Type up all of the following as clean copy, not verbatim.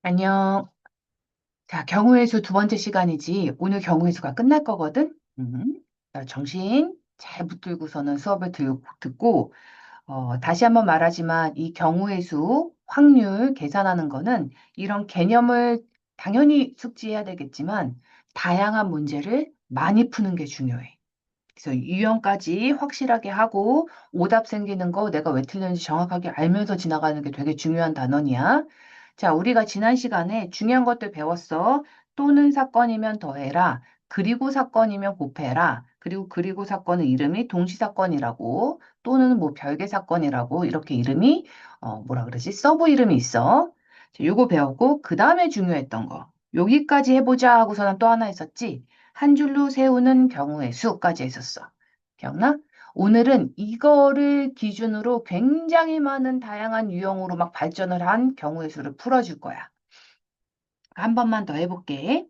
안녕. 자, 경우의 수 두 번째 시간이지. 오늘 경우의 수가 끝날 거거든? 자, 정신 잘 붙들고서는 수업을 듣고, 다시 한번 말하지만 이 경우의 수, 확률 계산하는 거는 이런 개념을 당연히 숙지해야 되겠지만, 다양한 문제를 많이 푸는 게 중요해. 그래서 유형까지 확실하게 하고, 오답 생기는 거 내가 왜 틀렸는지 정확하게 알면서 지나가는 게 되게 중요한 단원이야. 자, 우리가 지난 시간에 중요한 것들 배웠어. 또는 사건이면 더해라. 그리고 사건이면 곱해라. 그리고 사건의 이름이 동시사건이라고 또는 뭐 별개 사건이라고 이렇게 이름이 뭐라 그러지? 서브 이름이 있어. 자, 요거 배웠고 그 다음에 중요했던 거. 여기까지 해보자 하고서는 또 하나 있었지. 한 줄로 세우는 경우의 수까지 했었어. 기억나? 오늘은 이거를 기준으로 굉장히 많은 다양한 유형으로 막 발전을 한 경우의 수를 풀어줄 거야. 한 번만 더 해볼게.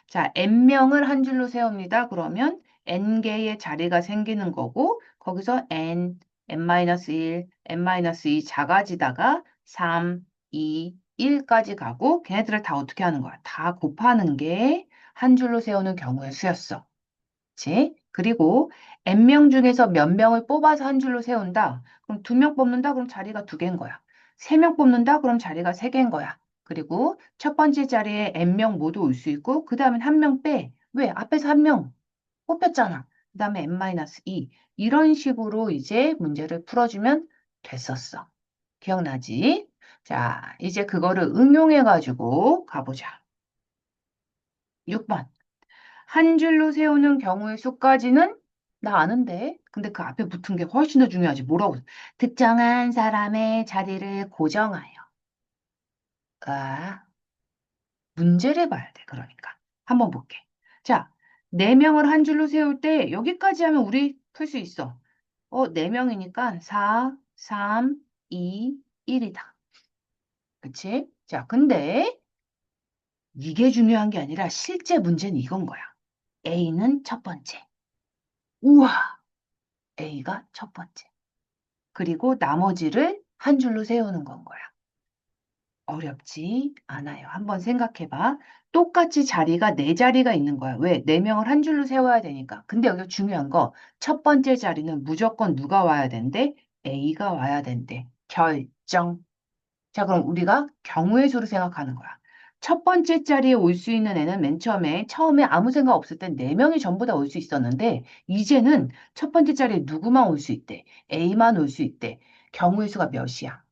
자, n명을 한 줄로 세웁니다. 그러면 n개의 자리가 생기는 거고, 거기서 n-1, n-2 작아지다가 3, 2, 1까지 가고, 걔네들을 다 어떻게 하는 거야? 다 곱하는 게 한 줄로 세우는 경우의 수였어. 그치? 그리고 n명 중에서 몇 명을 뽑아서 한 줄로 세운다. 그럼 두 명 뽑는다? 그럼 자리가 두 개인 거야. 세 명 뽑는다? 그럼 자리가 세 개인 거야. 그리고 첫 번째 자리에 n명 모두 올 수 있고 그 다음엔 한 명 빼. 왜? 앞에서 한 명 뽑혔잖아. 그 다음에 n-2. 이런 식으로 이제 문제를 풀어주면 됐었어. 기억나지? 자, 이제 그거를 응용해가지고 가보자. 6번. 한 줄로 세우는 경우의 수까지는 나 아는데. 근데 그 앞에 붙은 게 훨씬 더 중요하지. 뭐라고? 특정한 사람의 자리를 고정하여. 아, 문제를 봐야 돼. 그러니까. 한번 볼게. 자, 네명을 한 줄로 세울 때 여기까지 하면 우리 풀 수 있어. 네명이니까 4, 3, 2, 1이다. 그치? 자, 근데 이게 중요한 게 아니라 실제 문제는 이건 거야. A는 첫 번째. 우와! A가 첫 번째. 그리고 나머지를 한 줄로 세우는 건 거야. 어렵지 않아요. 한번 생각해봐. 똑같이 자리가 네 자리가 있는 거야. 왜? 네 명을 한 줄로 세워야 되니까. 근데 여기 중요한 거, 첫 번째 자리는 무조건 누가 와야 된대? A가 와야 된대. 결정. 자, 그럼 우리가 경우의 수로 생각하는 거야. 첫 번째 자리에 올 수 있는 애는 맨 처음에 아무 생각 없을 땐 네명이 전부 다 올 수 있었는데, 이제는 첫 번째 자리에 누구만 올 수 있대. A만 올 수 있대. 경우의 수가 몇이야?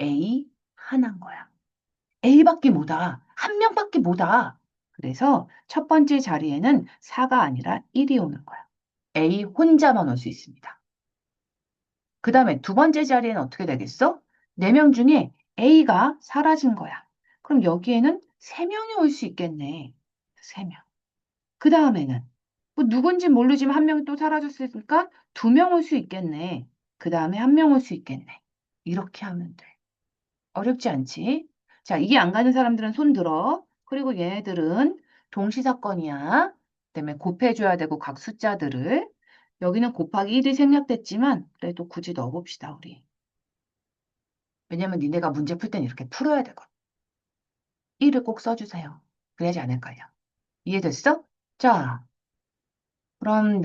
A 하나인 거야. A밖에 못 와. 한 명밖에 못 와. 그래서 첫 번째 자리에는 4가 아니라 1이 오는 거야. A 혼자만 올 수 있습니다. 그 다음에 두 번째 자리에는 어떻게 되겠어? 네 명 중에 A가 사라진 거야. 그럼 여기에는 세명이 올 수 있겠네. 세명. 그 다음에는 뭐 누군지 모르지만 한 명이 또 사라졌으니까 두 명 올 수 있겠네. 그 다음에 한 명 올 수 있겠네. 이렇게 하면 돼. 어렵지 않지? 자, 이게 안 가는 사람들은 손 들어. 그리고 얘네들은 동시사건이야. 그다음에 곱해줘야 되고 각 숫자들을. 여기는 곱하기 1이 생략됐지만 그래도 굳이 넣어봅시다, 우리. 왜냐면 니네가 문제 풀 땐 이렇게 풀어야 되거든. 1을 꼭 써주세요. 그래야지 안 헷갈려. 이해됐어? 자, 그럼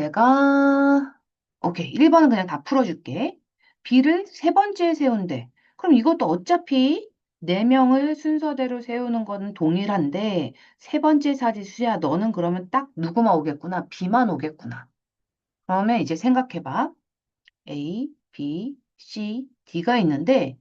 오케이. 1번은 그냥 다 풀어줄게. B를 세 번째에 세운대. 그럼 이것도 어차피 4명을 순서대로 세우는 거는 동일한데, 세 번째 사지수야. 너는 그러면 딱 누구만 오겠구나. B만 오겠구나. 그러면 이제 생각해봐. A, B, C, D가 있는데,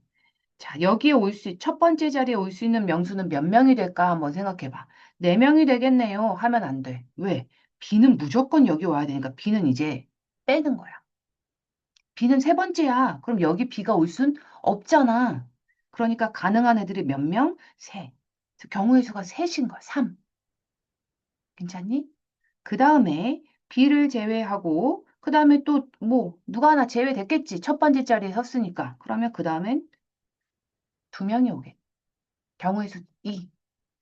자, 여기에 첫 번째 자리에 올 수 있는 명수는 몇 명이 될까 한번 생각해봐. 4명이 되겠네요. 하면 안 돼. 왜? B는 무조건 여기 와야 되니까 B는 이제 빼는 거야. B는 세 번째야. 그럼 여기 B가 올 순 없잖아. 그러니까 가능한 애들이 몇 명? 세. 그래서 경우의 수가 셋인 거야. 3. 괜찮니? 그 다음에 B를 제외하고, 그 다음에 또 뭐, 누가 하나 제외됐겠지. 첫 번째 자리에 섰으니까. 그러면 그 다음엔 두 명이 오겠. 경우의 수 2.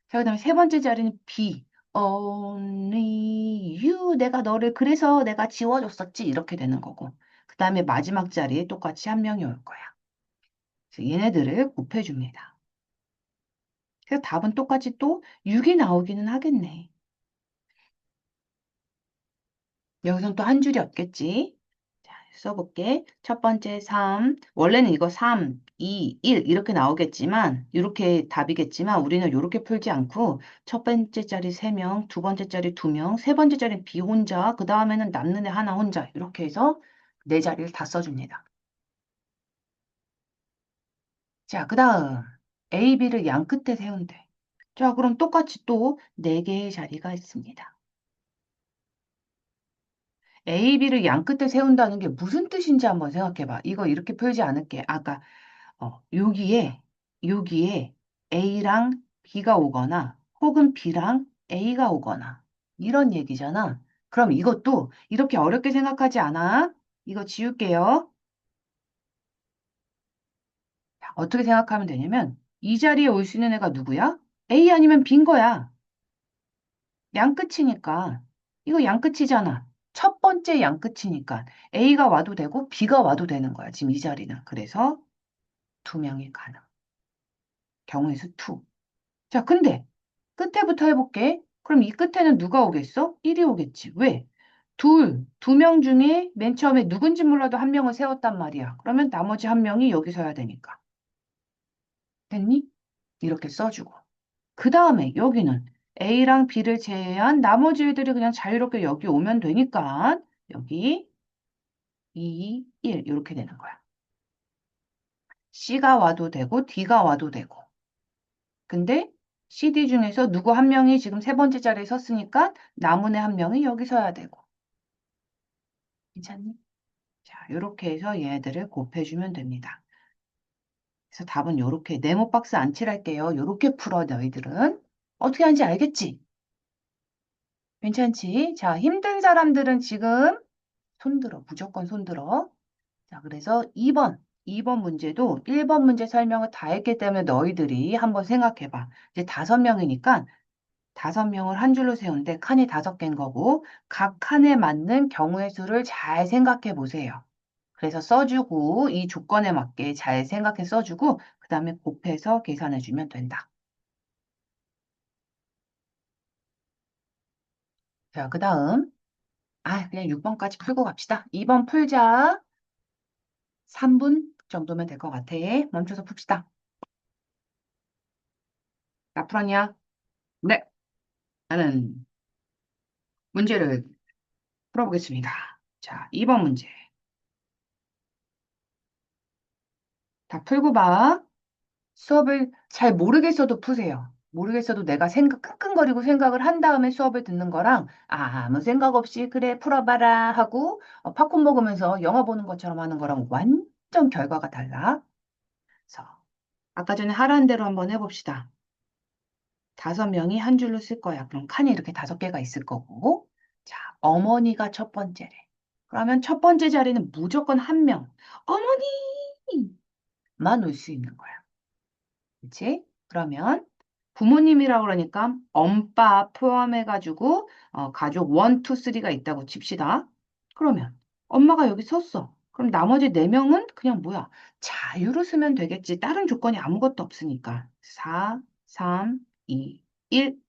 자, 그 다음에 세 번째 자리는 B. Only you. 내가 너를 그래서 내가 지워줬었지. 이렇게 되는 거고. 그 다음에 마지막 자리에 똑같이 한 명이 올 거야. 그래서 얘네들을 곱해줍니다. 그래서 답은 똑같이 또 6이 나오기는 하겠네. 여기선 또 한 줄이 없겠지? 자, 써볼게. 첫 번째 3. 원래는 이거 3, 2, 1 이렇게 나오겠지만, 이렇게 답이겠지만, 우리는 이렇게 풀지 않고, 첫 번째 자리 3명, 두 번째 자리 2명, 세 번째 자리 B 혼자, 그 다음에는 남는 애 하나 혼자. 이렇게 해서 네 자리를 다 써줍니다. 자, 그 다음 A, B를 양 끝에 세운대. 자, 그럼 똑같이 또 네 개의 자리가 있습니다. A, B를 양 끝에 세운다는 게 무슨 뜻인지 한번 생각해봐. 이거 이렇게 풀지 않을게. 아까 여기에 A랑 B가 오거나 혹은 B랑 A가 오거나 이런 얘기잖아. 그럼 이것도 이렇게 어렵게 생각하지 않아? 이거 지울게요. 자, 어떻게 생각하면 되냐면 이 자리에 올 수 있는 애가 누구야? A 아니면 B인 거야. 양끝이니까. 이거 양끝이잖아. 첫 번째 양끝이니까 A가 와도 되고 B가 와도 되는 거야. 지금 이 자리는. 그래서 두 명이 가능. 경우의 수 2. 자, 근데 끝에부터 해볼게. 그럼 이 끝에는 누가 오겠어? 1이 오겠지. 왜? 두 명 중에 맨 처음에 누군지 몰라도 한 명을 세웠단 말이야. 그러면 나머지 한 명이 여기 서야 되니까. 됐니? 이렇게 써주고. 그 다음에 여기는 A랑 B를 제외한 나머지 애들이 그냥 자유롭게 여기 오면 되니까 여기 2, 1 이렇게 되는 거야. C가 와도 되고 D가 와도 되고. 근데 CD 중에서 누구 한 명이 지금 세 번째 자리에 섰으니까 남은 애 한 명이 여기 서야 되고. 괜찮니? 자, 이렇게 해서 얘들을 곱해주면 됩니다. 그래서 답은 이렇게 네모 박스 안 칠할게요. 이렇게 풀어 너희들은. 어떻게 하는지 알겠지? 괜찮지? 자, 힘든 사람들은 지금 손들어. 무조건 손들어. 자, 그래서 2번 문제도 1번 문제 설명을 다 했기 때문에 너희들이 한번 생각해봐. 이제 5명이니까 5명을 한 줄로 세우는데 칸이 5개인 거고 각 칸에 맞는 경우의 수를 잘 생각해 보세요. 그래서 써주고 이 조건에 맞게 잘 생각해 써주고 그 다음에 곱해서 계산해 주면 된다. 자, 그 다음 그냥 6번까지 풀고 갑시다. 2번 풀자. 3분 정도면 될 것 같아. 멈춰서 풉시다. 나 풀었냐? 네. 나는 문제를 풀어보겠습니다. 자, 2번 문제. 다 풀고 봐. 수업을 잘 모르겠어도 푸세요. 모르겠어도 내가 끙끙거리고 생각을 한 다음에 수업을 듣는 거랑 아무 생각 없이 그래 풀어봐라 하고 팝콘 먹으면서 영화 보는 것처럼 하는 거랑 완전 결과가 달라. 그래서 아까 전에 하라는 대로 한번 해봅시다. 5명이 한 줄로 쓸 거야. 그럼 칸이 이렇게 5개가 있을 거고. 자, 어머니가 첫 번째래. 그러면 첫 번째 자리는 무조건 한 명. 어머니만 올 수 있는 거야. 그치? 그러면 부모님이라고 그러니까 엄빠 포함해가지고 가족 1, 2, 3가 있다고 칩시다. 그러면 엄마가 여기 섰어. 그럼 나머지 4명은 그냥 뭐야? 자유로 쓰면 되겠지. 다른 조건이 아무것도 없으니까. 4, 3, 2, 1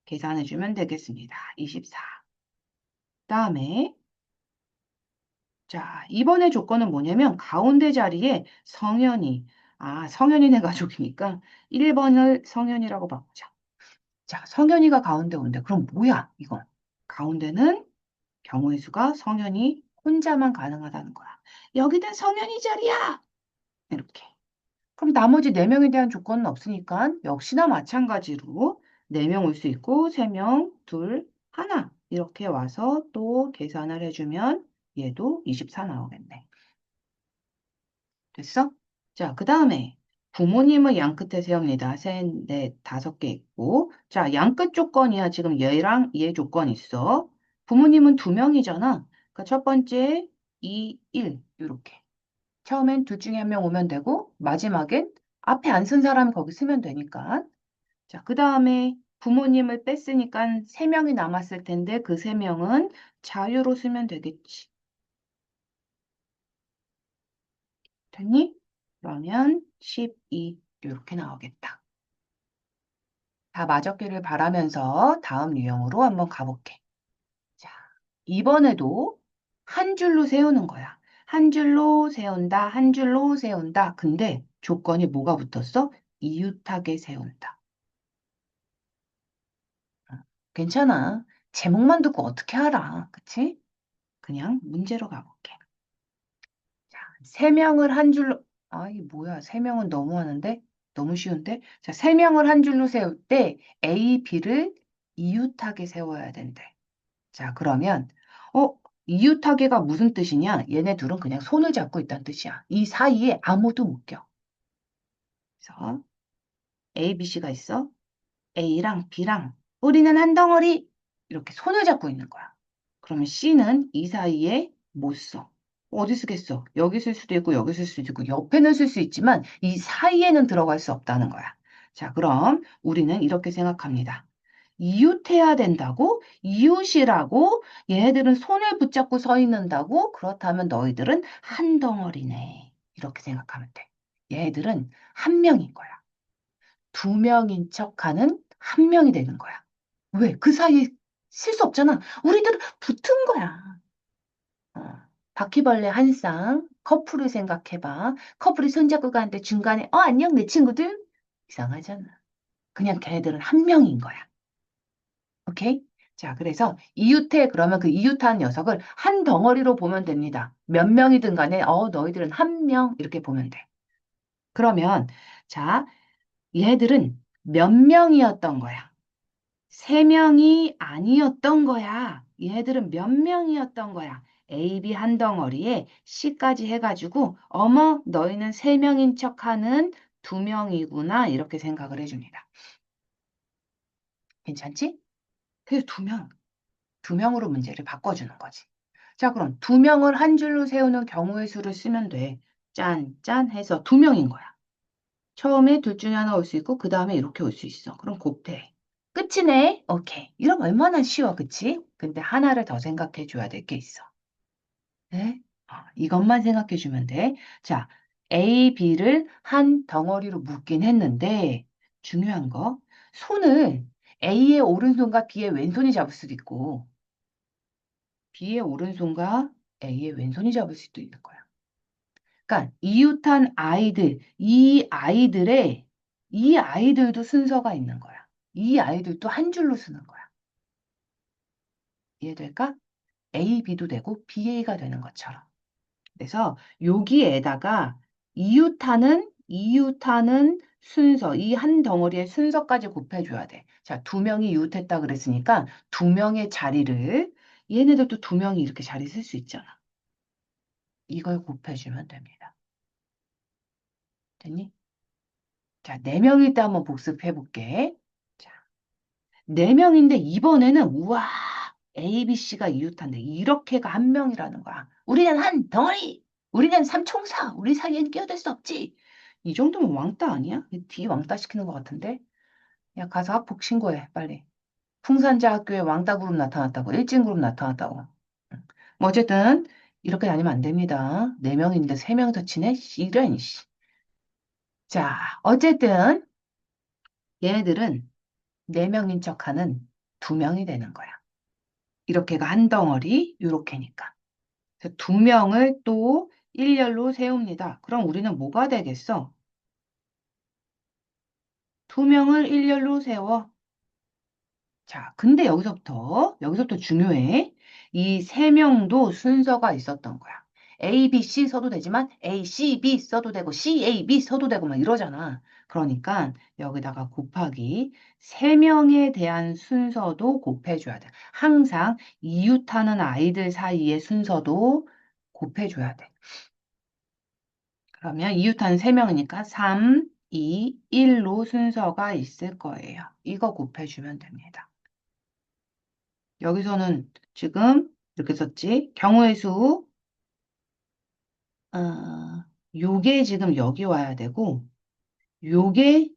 계산해주면 되겠습니다. 24. 다음에 자, 이번에 조건은 뭐냐면 가운데 자리에 성현이 성현이네 가족이니까 1번을 성현이라고 바꾸자. 자, 성현이가 가운데 온대. 그럼 뭐야, 이건? 가운데는 경우의 수가 성현이 혼자만 가능하다는 거야. 여기는 성현이 자리야! 이렇게. 그럼 나머지 4명에 대한 조건은 없으니까 역시나 마찬가지로 4명 올 수 있고 3명, 둘, 하나 이렇게 와서 또 계산을 해주면 얘도 24 나오겠네. 됐어? 자, 그 다음에 부모님은 양 끝에 세웁니다. 셋, 넷, 5개 있고. 자, 양 끝 조건이야. 지금 얘랑 얘 조건 있어. 부모님은 2명이잖아. 그러니까 첫 번째 2, 1 이렇게. 처음엔 둘 중에 한 명 오면 되고 마지막엔 앞에 안 쓴 사람 거기 쓰면 되니까. 자, 그 다음에 부모님을 뺐으니까 3명이 남았을 텐데 그 3명은 자유로 쓰면 되겠지. 됐니? 그러면 12 이렇게 나오겠다. 다 맞았기를 바라면서 다음 유형으로 한번 가볼게. 자, 이번에도 한 줄로 세우는 거야. 한 줄로 세운다, 한 줄로 세운다. 근데 조건이 뭐가 붙었어? 이웃하게 세운다. 어, 괜찮아. 제목만 듣고 어떻게 알아? 그치? 그냥 문제로 가볼게. 자, 세 명을 한 줄로, 아, 이게 뭐야. 세 명은 너무 하는데? 너무 쉬운데? 자, 세 명을 한 줄로 세울 때 A, B를 이웃하게 세워야 된대. 자, 그러면, 어, 이웃하게가 무슨 뜻이냐? 얘네 둘은 그냥 손을 잡고 있다는 뜻이야. 이 사이에 아무도 못 껴. 그래서 A, B, C가 있어. A랑 B랑 우리는 한 덩어리 이렇게 손을 잡고 있는 거야. 그러면 C는 이 사이에 못 써. 어디 쓰겠어? 여기 쓸 수도 있고 여기 쓸 수도 있고 옆에는 쓸 수 있지만 이 사이에는 들어갈 수 없다는 거야. 자, 그럼 우리는 이렇게 생각합니다. 이웃해야 된다고? 이웃이라고? 얘네들은 손을 붙잡고 서 있는다고? 그렇다면 너희들은 한 덩어리네. 이렇게 생각하면 돼. 얘네들은 한 명인 거야. 두 명인 척하는 한 명이 되는 거야. 왜? 그 사이에 쓸 수 없잖아. 우리들은 붙은 거야. 어. 바퀴벌레 한 쌍, 커플을 생각해봐. 커플이 손잡고 가는데 중간에, 안녕, 내 친구들? 이상하잖아. 그냥 걔네들은 한 명인 거야. 오케이? 자, 그래서 이웃해, 그러면 그 이웃한 녀석을 한 덩어리로 보면 됩니다. 몇 명이든 간에, 너희들은 한 명, 이렇게 보면 돼. 그러면, 자, 얘들은 몇 명이었던 거야? 세 명이 아니었던 거야. 얘들은 몇 명이었던 거야. A, B 한 덩어리에 C까지 해가지고 어머 너희는 세 명인 척하는 두 명이구나 이렇게 생각을 해줍니다. 괜찮지? 그래서 두 명으로 문제를 바꿔주는 거지. 자 그럼 두 명을 한 줄로 세우는 경우의 수를 쓰면 돼. 짠, 짠 해서 두 명인 거야. 처음에 둘 중에 하나 올 수 있고 그 다음에 이렇게 올 수 있어. 그럼 곱해. 끝이네. 오케이. 이러면 얼마나 쉬워, 그치? 근데 하나를 더 생각해 줘야 될 게 있어. 네? 이것만 생각해 주면 돼. 자, A, B를 한 덩어리로 묶긴 했는데 중요한 거, 손을 A의 오른손과 B의 왼손이 잡을 수도 있고 B의 오른손과 A의 왼손이 잡을 수도 있는 거야. 그러니까 이웃한 아이들, 이 아이들도 순서가 있는 거야. 이 아이들도 한 줄로 쓰는 거야. 이해될까? A, B도 되고 BA가 되는 것처럼. 그래서 여기에다가 이웃하는 순서, 이 한 덩어리의 순서까지 곱해줘야 돼. 자, 두 명이 이웃했다 그랬으니까 두 명의 자리를, 얘네들도 두 명이 이렇게 자리 쓸 수 있잖아. 이걸 곱해주면 됩니다. 됐니? 자, 네 명일 때 한번 복습해 볼게. 자, 네 명인데 이번에는 우와, A, B, C가 이웃한데 이렇게가 한 명이라는 거야. 우리는 한 덩어리, 우리는 삼총사, 우리 사이엔 끼어들 수 없지. 이 정도면 왕따 아니야? 뒤 왕따 시키는 것 같은데? 야, 가서 학폭 신고해, 빨리. 풍산자 학교에 왕따 그룹 나타났다고, 일진 그룹 나타났다고. 응. 뭐 어쨌든 이렇게 다니면 안 됩니다. 네 명인데 세 명 더 치네? 이런, 씨. 자, 어쨌든 얘네들은 네 명인 척하는 두 명이 되는 거야. 이렇게가 한 덩어리, 요렇게니까. 그래서 두 명을 또 일렬로 세웁니다. 그럼 우리는 뭐가 되겠어? 두 명을 일렬로 세워. 자, 근데 여기서부터 중요해. 이 세 명도 순서가 있었던 거야. A, B, C 써도 되지만 A, C, B 써도 되고 C, A, B 써도 되고 막 이러잖아. 그러니까 여기다가 곱하기 세 명에 대한 순서도 곱해줘야 돼. 항상 이웃하는 아이들 사이의 순서도 곱해줘야 돼. 그러면 이웃하는 세 명이니까 3, 2, 1로 순서가 있을 거예요. 이거 곱해주면 됩니다. 여기서는 지금 이렇게 썼지. 경우의 수, 요게 지금 여기 와야 되고, 요게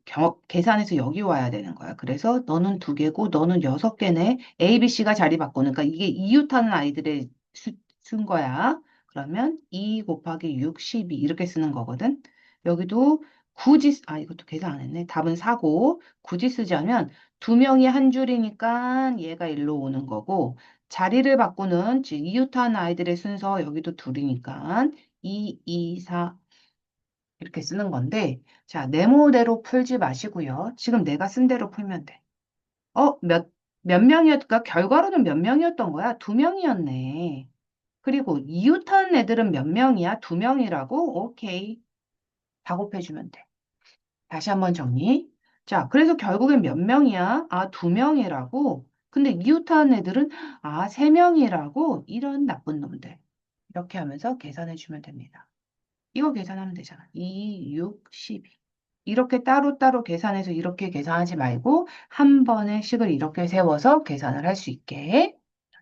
계산해서 여기 와야 되는 거야. 그래서 너는 두 개고, 너는 여섯 개네. A, B, C가 자리 바꾸니까 이게 이웃하는 아이들의 수인 거야. 그러면 2 곱하기 6, 12 이렇게 쓰는 거거든. 여기도 이것도 계산 안 했네. 답은 4고, 굳이 쓰자면 두 명이 한 줄이니까 얘가 일로 오는 거고, 자리를 바꾸는, 즉, 이웃한 아이들의 순서, 여기도 둘이니까 2, 2, 4 이렇게 쓰는 건데, 자, 네모대로 풀지 마시고요. 지금 내가 쓴 대로 풀면 돼. 몇 명이었을까? 결과로는 몇 명이었던 거야? 두 명이었네. 그리고 이웃한 애들은 몇 명이야? 두 명이라고? 오케이. 다 곱해주면 돼. 다시 한번 정리. 자, 그래서 결국엔 몇 명이야? 두 명이라고? 근데 이웃한 애들은, 세 명이라고? 이런 나쁜 놈들. 이렇게 하면서 계산해주면 됩니다. 이거 계산하면 되잖아. 2, 6, 12. 이렇게 따로따로 계산해서 이렇게 계산하지 말고 한 번에 식을 이렇게 세워서 계산을 할 수 있게.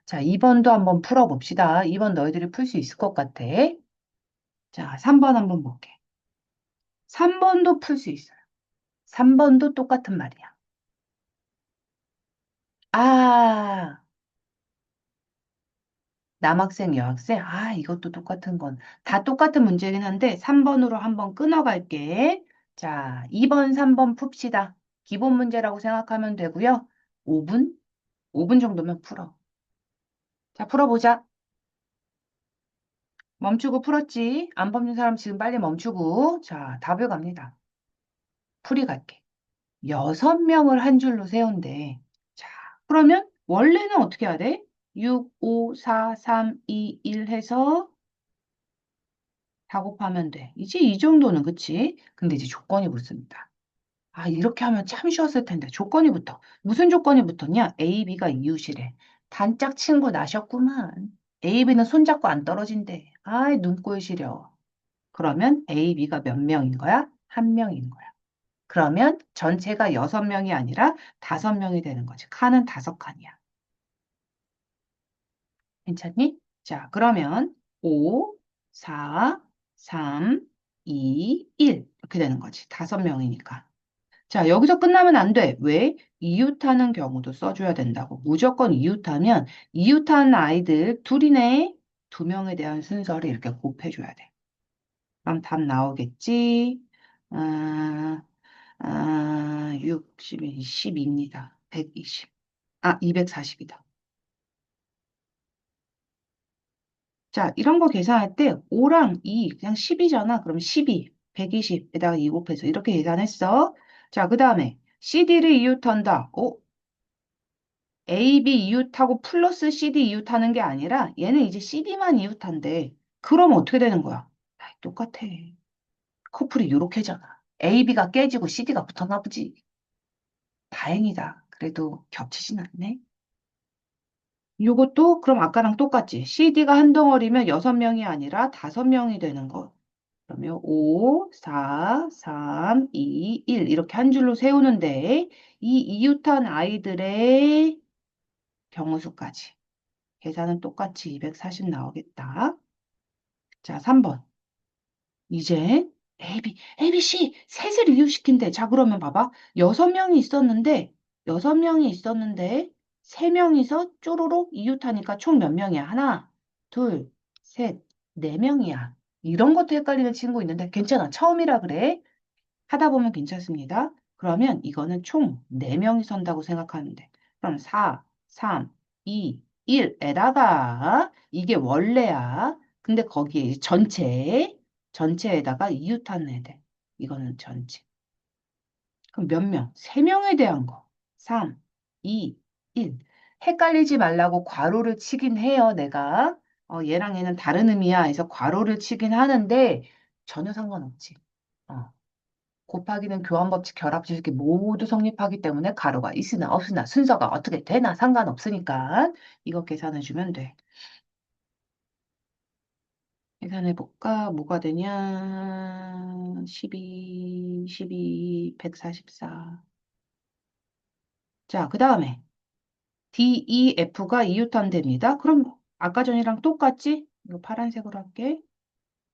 자, 2번도 한번 풀어봅시다. 2번 너희들이 풀 수 있을 것 같아. 자, 3번 한번 볼게. 3번도 풀 수 있어요. 3번도 똑같은 말이야. 아, 남학생, 여학생? 이것도 똑같은 건. 다 똑같은 문제긴 한데 3번으로 한번 끊어갈게. 자, 2번, 3번 풉시다. 기본 문제라고 생각하면 되고요. 5분? 5분 정도면 풀어. 자, 풀어보자. 멈추고 풀었지? 안 뽑는 사람 지금 빨리 멈추고. 자, 답을 갑니다. 풀이 갈게. 6명을 한 줄로 세운대. 자, 그러면 원래는 어떻게 해야 돼? 6, 5, 4, 3, 2, 1 해서 다 곱하면 돼. 이제 이 정도는 그치? 근데 이제 조건이 붙습니다. 이렇게 하면 참 쉬웠을 텐데. 조건이 붙어. 무슨 조건이 붙었냐? A, B가 이웃이래. 단짝 친구 나셨구만. A, B는 손잡고 안 떨어진대. 눈꼴 시려. 그러면 A, B가 몇 명인 거야? 한 명인 거야. 그러면 전체가 6명이 아니라 5명이 되는 거지. 칸은 5칸이야. 괜찮니? 자, 그러면 5, 4, 3, 2, 1 이렇게 되는 거지. 5명이니까. 자, 여기서 끝나면 안 돼. 왜? 이웃하는 경우도 써줘야 된다고. 무조건 이웃하면 이웃하는 아이들 둘이네. 2명에 대한 순서를 이렇게 곱해줘야 돼. 그럼 답 나오겠지? 아, 60이 12입니다. 120. 240이다. 자, 이런 거 계산할 때 5랑 2 그냥 10이잖아. 그럼 12, 120에다가 2 곱해서 이렇게 계산했어. 자, 그 다음에 CD를 이웃한다. A, B 이웃하고 플러스 CD 이웃하는 게 아니라 얘는 이제 CD만 이웃한대. 그럼 어떻게 되는 거야? 똑같아. 커플이 이렇게잖아. A, B가 깨지고 CD가 붙었나 보지. 다행이다. 그래도 겹치진 않네. 요것도 그럼 아까랑 똑같지. CD가 한 덩어리면 6명이 아니라 5명이 되는 거. 그러면 5, 4, 3, 2, 1 이렇게 한 줄로 세우는데 이 이웃한 아이들의 경우수까지. 계산은 똑같이 240 나오겠다. 자, 3번. 이제 A, B, C 셋을 이웃시킨대. 자, 그러면 봐봐. 6명이 있었는데 3명이서 쪼로록 이웃하니까 총 몇 명이야? 하나, 둘, 셋, 4명이야. 이런 것도 헷갈리는 친구 있는데 괜찮아. 처음이라 그래. 하다 보면 괜찮습니다. 그러면 이거는 총 4명이 선다고 생각하면 돼. 그럼 4, 3, 2, 1에다가 이게 원래야. 근데 거기에 전체에다가 이웃하는 애들. 이거는 전체. 그럼 몇 명? 3명에 대한 거. 3, 2, 1. 헷갈리지 말라고 괄호를 치긴 해요, 내가. 얘랑 얘는 다른 의미야 해서 괄호를 치긴 하는데 전혀 상관없지. 어. 곱하기는 교환법칙, 결합식 이 모두 성립하기 때문에 가로가 있으나 없으나 순서가 어떻게 되나 상관없으니까 이거 계산해주면 돼. 계산해볼까? 뭐가 되냐? 144. 자, 그 다음에 D, E, F가 이웃한됩니다. 그럼 아까 전이랑 똑같지? 이거 파란색으로 할게.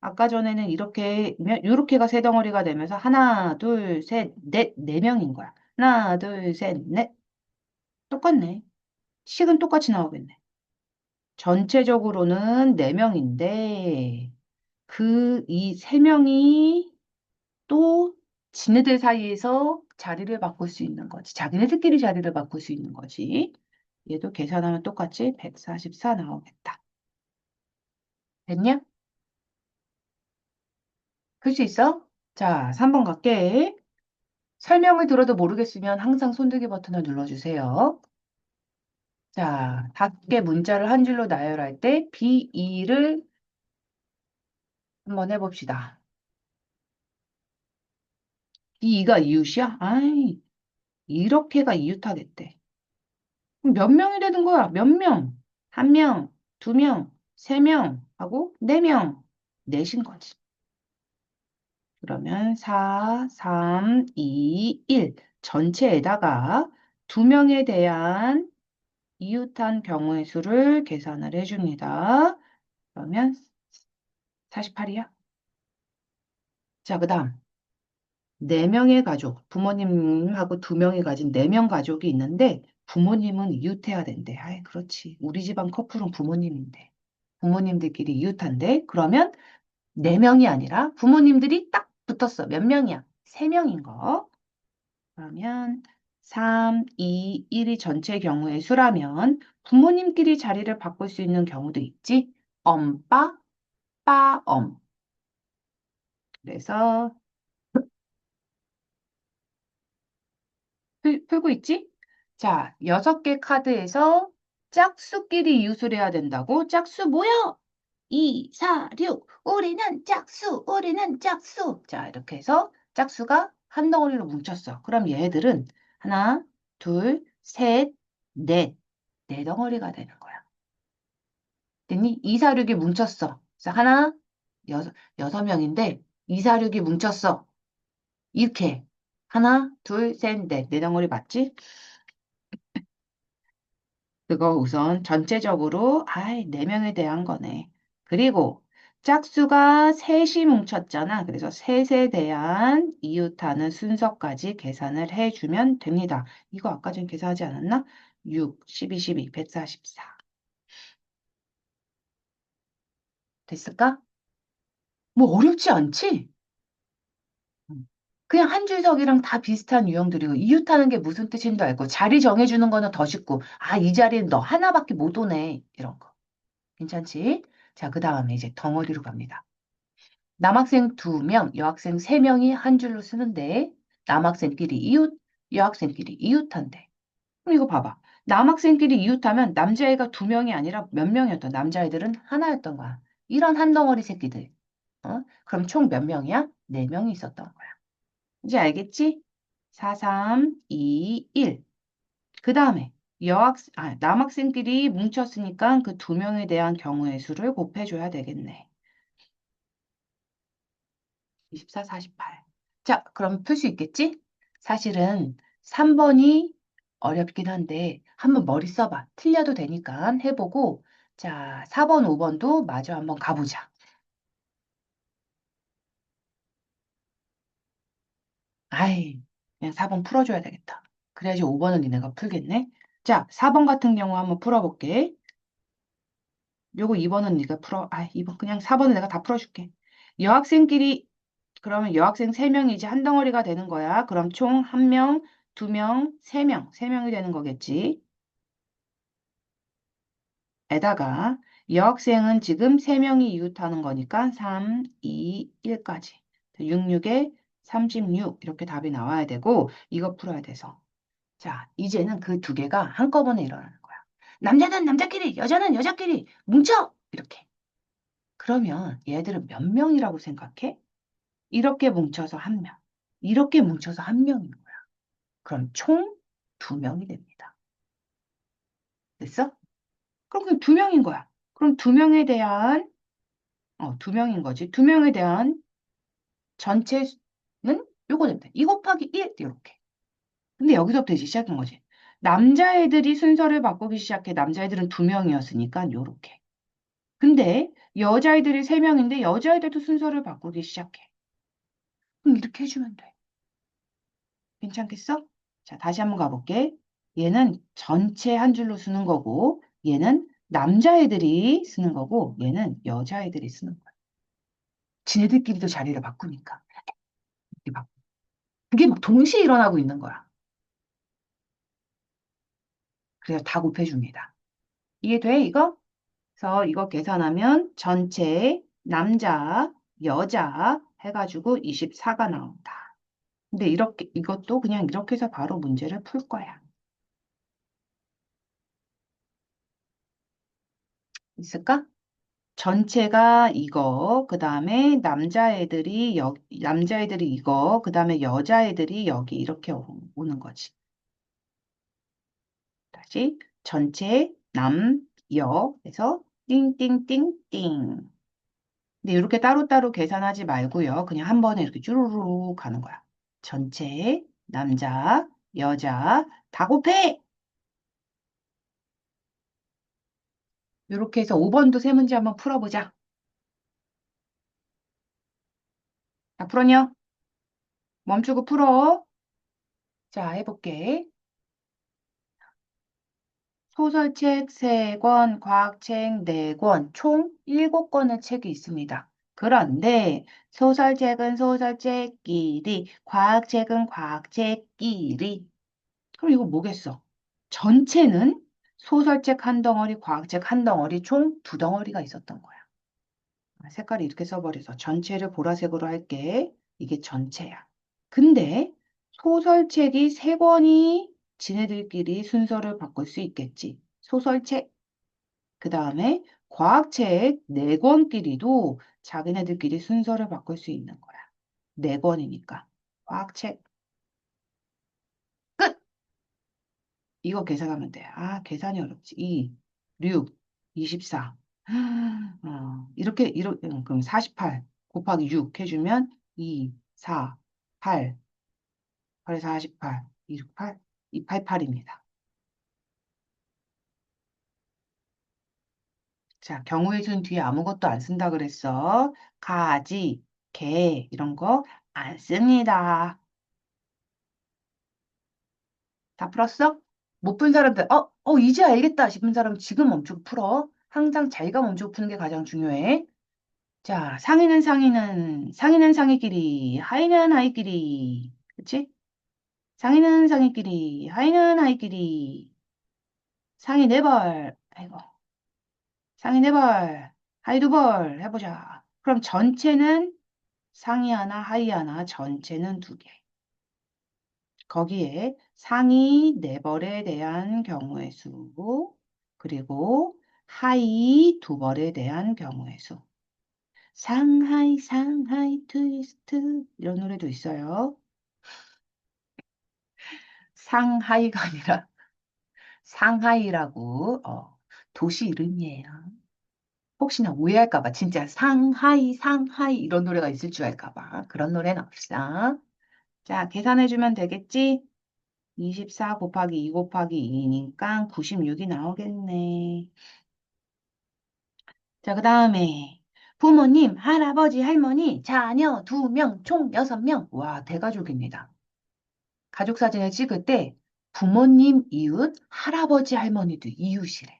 아까 전에는 이렇게가 세 덩어리가 되면서 하나, 둘, 셋, 넷, 4명인 거야. 하나, 둘, 셋, 넷. 똑같네. 식은 똑같이 나오겠네. 전체적으로는 4명인데, 이 3명이 또 지네들 사이에서 자리를 바꿀 수 있는 거지. 자기네들끼리 자리를 바꿀 수 있는 거지. 얘도 계산하면 똑같이 144 나오겠다. 됐냐? 글 수 있어? 자, 3번 갈게. 설명을 들어도 모르겠으면 항상 손들기 버튼을 눌러주세요. 자, 밖에 문자를 한 줄로 나열할 때 B2를 한번 해봅시다. B2가 이웃이야? 아이, 이렇게가 이웃하겠대. 그럼 몇 명이 되는 거야? 몇 명? 한 명, 두 명, 세 명 하고 네 명. 넷인 거지. 그러면 4, 3, 2, 1 전체에다가 두 명에 대한 이웃한 경우의 수를 계산을 해줍니다. 그러면 48이야. 자, 그 다음. 네 명의 가족, 부모님하고 두 명이 가진 네 명 가족이 있는데 부모님은 이웃해야 된대. 아이, 그렇지. 우리 집안 커플은 부모님인데. 부모님들끼리 이웃한데 그러면 네 명이 아니라 부모님들이 딱 붙었어. 몇 명이야? 세 명인 거. 그러면 3, 2, 1이 전체 경우의 수라면 부모님끼리 자리를 바꿀 수 있는 경우도 있지. 엄빠, 빠엄. 그래서 풀고 있지? 자, 6개 카드에서 짝수끼리 이웃을 해야 된다고? 짝수 모여! 2, 4, 6. 우리는 짝수, 우리는 짝수. 자, 이렇게 해서 짝수가 한 덩어리로 뭉쳤어. 그럼 얘들은 하나, 둘, 셋, 넷. 네 덩어리가 되는 거야. 됐니? 2, 4, 6이 뭉쳤어. 그래서 하나, 여섯 명인데 2, 4, 6이 뭉쳤어. 이렇게. 하나, 둘, 셋, 넷. 네 덩어리 맞지? 그거 우선 전체적으로, 아이, 네 명에 대한 거네. 그리고 짝수가 셋이 뭉쳤잖아. 그래서 셋에 대한 이웃하는 순서까지 계산을 해주면 됩니다. 이거 아까 전에 계산하지 않았나? 6, 12, 12, 144. 됐을까? 뭐 어렵지 않지? 음. 그냥 한 줄석이랑 다 비슷한 유형들이고 이웃하는 게 무슨 뜻인지 알고 자리 정해주는 거는 더 쉽고 아, 이 자리는 너 하나밖에 못 오네. 이런 거. 괜찮지? 자, 그 다음에 이제 덩어리로 갑니다. 남학생 2명, 여학생 3명이 한 줄로 쓰는데 남학생끼리 이웃, 여학생끼리 이웃한대. 그럼 이거 봐봐. 남학생끼리 이웃하면 남자애가 2명이 아니라 몇 명이었던 남자애들은 하나였던 거야. 이런 한 덩어리 새끼들. 어? 그럼 총 몇 명이야? 4명이 있었던 거야. 이제 알겠지? 4, 3, 2, 1. 그 다음에 남학생끼리 뭉쳤으니까 그 2명에 대한 경우의 수를 곱해줘야 되겠네. 24, 48. 자, 그럼 풀 수 있겠지? 사실은 3번이 어렵긴 한데 한번 머리 써봐. 틀려도 되니까 해보고 자, 4번, 5번도 마저 한번 가보자. 아이, 그냥 4번 풀어줘야 되겠다. 그래야지 5번은 니네가 풀겠네. 자, 4번 같은 경우 한번 풀어볼게. 요거 2번은 네가 풀어. 아, 2번 그냥 4번은 내가 다 풀어줄게. 여학생끼리 그러면 여학생 3명이지 한 덩어리가 되는 거야. 그럼 총 1명, 2명, 3명, 3명이 되는 거겠지. 에다가 여학생은 지금 3명이 이웃하는 거니까 3, 2, 1까지. 6, 6에 36 이렇게 답이 나와야 되고 이거 풀어야 돼서. 자, 이제는 그 두 개가 한꺼번에 일어나는 거야. 남자는 남자끼리, 여자는 여자끼리 뭉쳐! 이렇게. 그러면 얘들은 몇 명이라고 생각해? 이렇게 뭉쳐서 한 명. 이렇게 뭉쳐서 한 명인 거야. 그럼 총 2명이 됩니다. 됐어? 그럼 그 2명인 거야. 그럼 2명에 대한, 2명인 거지. 2명에 대한 전체는 요거 됩니다. 2 곱하기 1, 이렇게. 근데 여기서부터 이제 시작인 거지. 남자애들이 순서를 바꾸기 시작해. 남자애들은 2명이었으니까 요렇게. 근데 여자애들이 3명인데 여자애들도 순서를 바꾸기 시작해. 그럼 이렇게 해주면 돼. 괜찮겠어? 자, 다시 한번 가볼게. 얘는 전체 한 줄로 쓰는 거고, 얘는 남자애들이 쓰는 거고, 얘는 여자애들이 쓰는 거야. 지네들끼리도 자리를 바꾸니까. 이렇게 바꿔. 그게 막 동시에 일어나고 있는 거야. 그래서 다 곱해줍니다. 이해돼, 이거? 그래서 이거 계산하면 전체 남자, 여자 해가지고 24가 나온다. 근데 이렇게, 이것도 그냥 이렇게 해서 바로 문제를 풀 거야. 있을까? 전체가 이거, 그 다음에 남자애들이 이거, 그 다음에 여자애들이 여기 이렇게 오는 거지. 다시 전체 남, 여 해서 띵띵띵띵. 근데 이렇게 따로따로 계산하지 말고요. 그냥 한 번에 이렇게 쭈루루 가는 거야. 전체 남자, 여자 다 곱해! 이렇게 해서 5번도 세 문제 한번 풀어보자. 자, 풀었냐? 멈추고 풀어. 자, 해볼게. 소설책 3권, 과학책 4권, 총 7권의 책이 있습니다. 그런데 소설책은 소설책끼리, 과학책은 과학책끼리. 그럼 이거 뭐겠어? 전체는 소설책 한 덩어리, 과학책 한 덩어리, 총 두 덩어리가 있었던 거야. 색깔을 이렇게 써버려서 전체를 보라색으로 할게. 이게 전체야. 근데 소설책이 3권이 지네들끼리 순서를 바꿀 수 있겠지. 소설책, 그 다음에 과학책 4권끼리도 자기네들끼리 순서를 바꿀 수 있는 거야. 4권이니까. 과학책 끝! 이거 계산하면 돼. 아, 계산이 어렵지. 2, 6, 24. 그럼 48 곱하기 6 해주면 2, 4, 8, 8에 48, 268, 288입니다. 자, 경우의 수는 뒤에 아무것도 안 쓴다 그랬어. 가지, 개, 이런 거 안 씁니다. 다 풀었어? 못 푼 사람들, 이제 알겠다 싶은 사람 지금 멈추고 풀어. 항상 자기가 멈추고 푸는 게 가장 중요해. 자, 상의는 상의끼리, 하의는 하의끼리. 그치? 상의는 상의끼리, 하의는 하의끼리. 상의 4벌. 아이고. 상의 4벌. 하의 2벌. 해보자. 그럼 전체는 상의 하나, 하의 하나, 전체는 2개. 거기에 상의 4벌에 대한 경우의 수, 그리고 하의 2벌에 대한 경우의 수. 상하이, 상하이, 트위스트. 이런 노래도 있어요. 상하이가 아니라 상하이라고, 도시 이름이에요. 혹시나 오해할까 봐 진짜 상하이, 상하이 이런 노래가 있을 줄 알까 봐. 그런 노래는 없어. 자, 계산해주면 되겠지? 24 곱하기 2 곱하기 2니까 96이 나오겠네. 자, 그 다음에 부모님, 할아버지, 할머니, 자녀 2명, 총 6명. 와, 대가족입니다. 가족 사진을 찍을 때 부모님 이웃, 할아버지, 할머니도 이웃이래.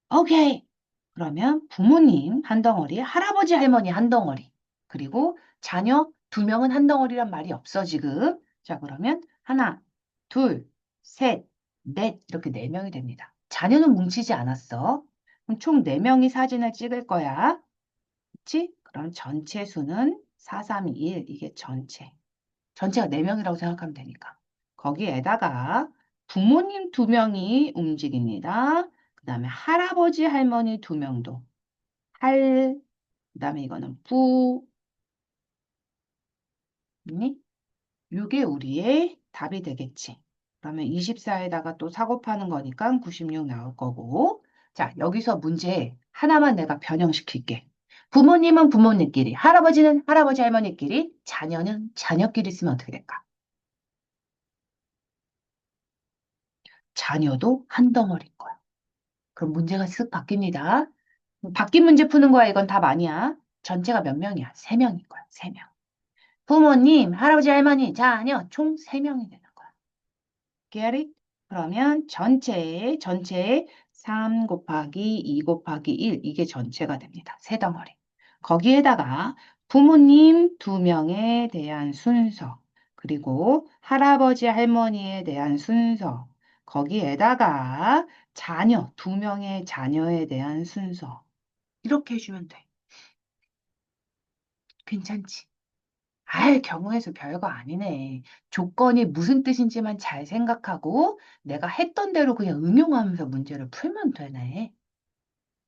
오케이. 그러면 부모님 한 덩어리, 할아버지, 할머니 한 덩어리. 그리고 자녀 2명은 한 덩어리란 말이 없어, 지금. 자, 그러면 하나, 둘, 셋, 넷. 이렇게 4명이 됩니다. 자녀는 뭉치지 않았어. 그럼 총 4명이 사진을 찍을 거야. 그치? 그럼 전체 수는 4, 3, 2, 1. 이게 전체. 전체가 4명이라고 생각하면 되니까. 거기에다가 부모님 2명이 움직입니다. 그 다음에 할아버지, 할머니 2명도 할, 그 다음에 이거는 부, 니? 이게 우리의 답이 되겠지. 그러면 24에다가 또 4 곱하는 거니까 96 나올 거고. 자, 여기서 문제 하나만 내가 변형시킬게. 부모님은 부모님끼리, 할아버지는 할아버지, 할머니끼리, 자녀는 자녀끼리 쓰면 어떻게 될까? 자녀도 한 덩어리인 거야. 그럼 문제가 쓱 바뀝니다. 바뀐 문제 푸는 거야. 이건 답 아니야. 전체가 몇 명이야? 3명인 거야. 3명. 부모님, 할아버지, 할머니, 자녀 총 3명이 되는 거야. Get it? 그러면 전체 3 곱하기 2 곱하기 1 이게 전체가 됩니다. 세 덩어리. 거기에다가 부모님 2명에 대한 순서 그리고 할아버지 할머니에 대한 순서. 거기에다가 자녀, 두 명의 자녀에 대한 순서. 이렇게 해주면 돼. 괜찮지? 아이, 경우에서 별거 아니네. 조건이 무슨 뜻인지만 잘 생각하고 내가 했던 대로 그냥 응용하면서 문제를 풀면 되네.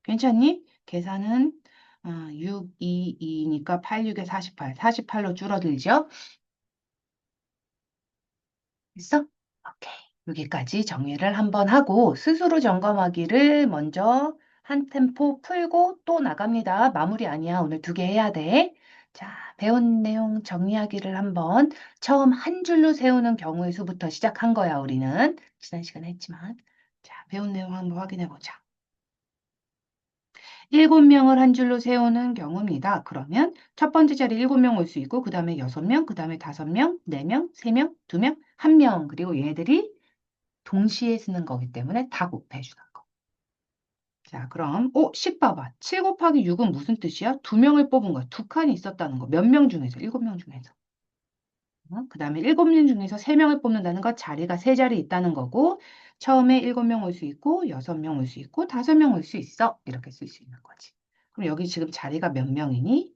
괜찮니? 계산은 6, 2, 2니까 8, 6에 48. 48로 줄어들죠? 됐어? 오케이. 여기까지 정리를 한번 하고 스스로 점검하기를 먼저 한 템포 풀고 또 나갑니다. 마무리 아니야. 오늘 두 개 해야 돼. 자, 배운 내용 정리하기를 한번 처음 한 줄로 세우는 경우의 수부터 시작한 거야, 우리는. 지난 시간에 했지만. 자, 배운 내용 한번 확인해 보자. 7명을 한 줄로 세우는 경우입니다. 그러면 첫 번째 자리 7명 올 수 있고, 그 다음에 6명, 그 다음에 5명, 4명, 3명, 2명, 1명. 그리고 얘들이 동시에 쓰는 거기 때문에 다 곱해주는 거. 자, 그럼, 10 봐봐. 7 곱하기 6은 무슨 뜻이야? 두 명을 뽑은 거야. 두 칸이 있었다는 거. 몇 명 중에서? 7명 중에서. 그 다음에 7명 중에서 3명을 뽑는다는 거 자리가 세 자리 있다는 거고, 처음에 7명 올 수 있고, 6명 올 수 있고, 5명 올 수 있어. 이렇게 쓸 수 있는 거지. 그럼 여기 지금 자리가 몇 명이니?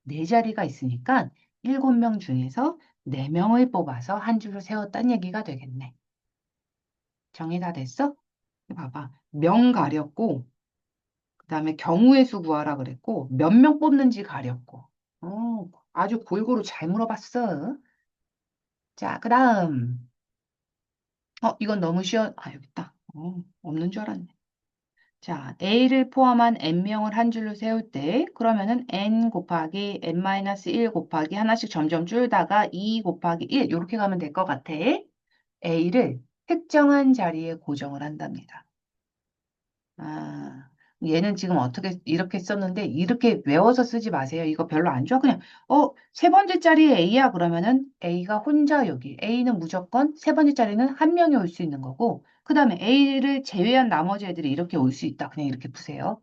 네 자리가 있으니까 7명 중에서 4명을 뽑아서 한 줄로 세웠다는 얘기가 되겠네. 정리 다 됐어? 봐봐. 명 가렸고, 그 다음에 경우의 수 구하라 그랬고, 몇 명 뽑는지 가렸고. 아주 골고루 잘 물어봤어. 자, 그 다음. 이건 너무 여기 있다. 없는 줄 알았네. 자, A를 포함한 N명을 한 줄로 세울 때, 그러면은 N 곱하기 N-1 곱하기 하나씩 점점 줄다가 2 곱하기 1, 이렇게 가면 될 것 같아. A를 특정한 자리에 고정을 한답니다. 아, 얘는 지금 어떻게 이렇게 썼는데 이렇게 외워서 쓰지 마세요. 이거 별로 안 좋아. 그냥 세 번째 자리에 A야 그러면은 A가 혼자 여기. A는 무조건 세 번째 자리는 한 명이 올 수 있는 거고 그다음에 A를 제외한 나머지 애들이 이렇게 올 수 있다. 그냥 이렇게 푸세요.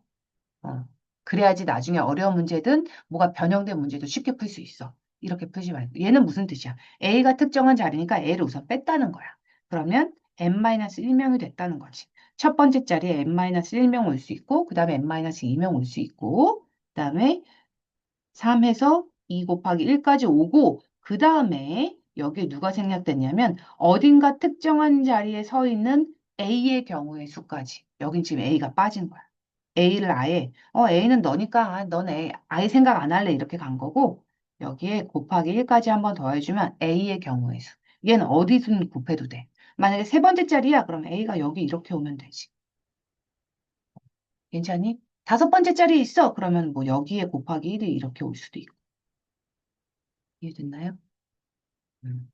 어. 그래야지 나중에 어려운 문제든 뭐가 변형된 문제도 쉽게 풀 수 있어. 이렇게 풀지 말고. 얘는 무슨 뜻이야? A가 특정한 자리니까 A를 우선 뺐다는 거야. 그러면 N-1명이 됐다는 거지. 첫 번째 자리에 N-1명 올 수 있고, 그 다음에 N-2명 올 수 있고, 그 다음에 3에서 2 곱하기 1까지 오고, 그 다음에 여기에 누가 생략됐냐면, 어딘가 특정한 자리에 서 있는 A의 경우의 수까지. 여긴 지금 A가 빠진 거야. A를 아예 A는 너니까 넌 아예 생각 안 할래 이렇게 간 거고 여기에 곱하기 1까지 한번 더해주면 A의 경우의 수. 얘는 어디든 곱해도 돼. 만약에 세 번째 자리야 그럼 A가 여기 이렇게 오면 되지. 괜찮니? 다섯 번째 자리에 있어 그러면 뭐 여기에 곱하기 1이 이렇게 올 수도 있고. 이해됐나요? 음.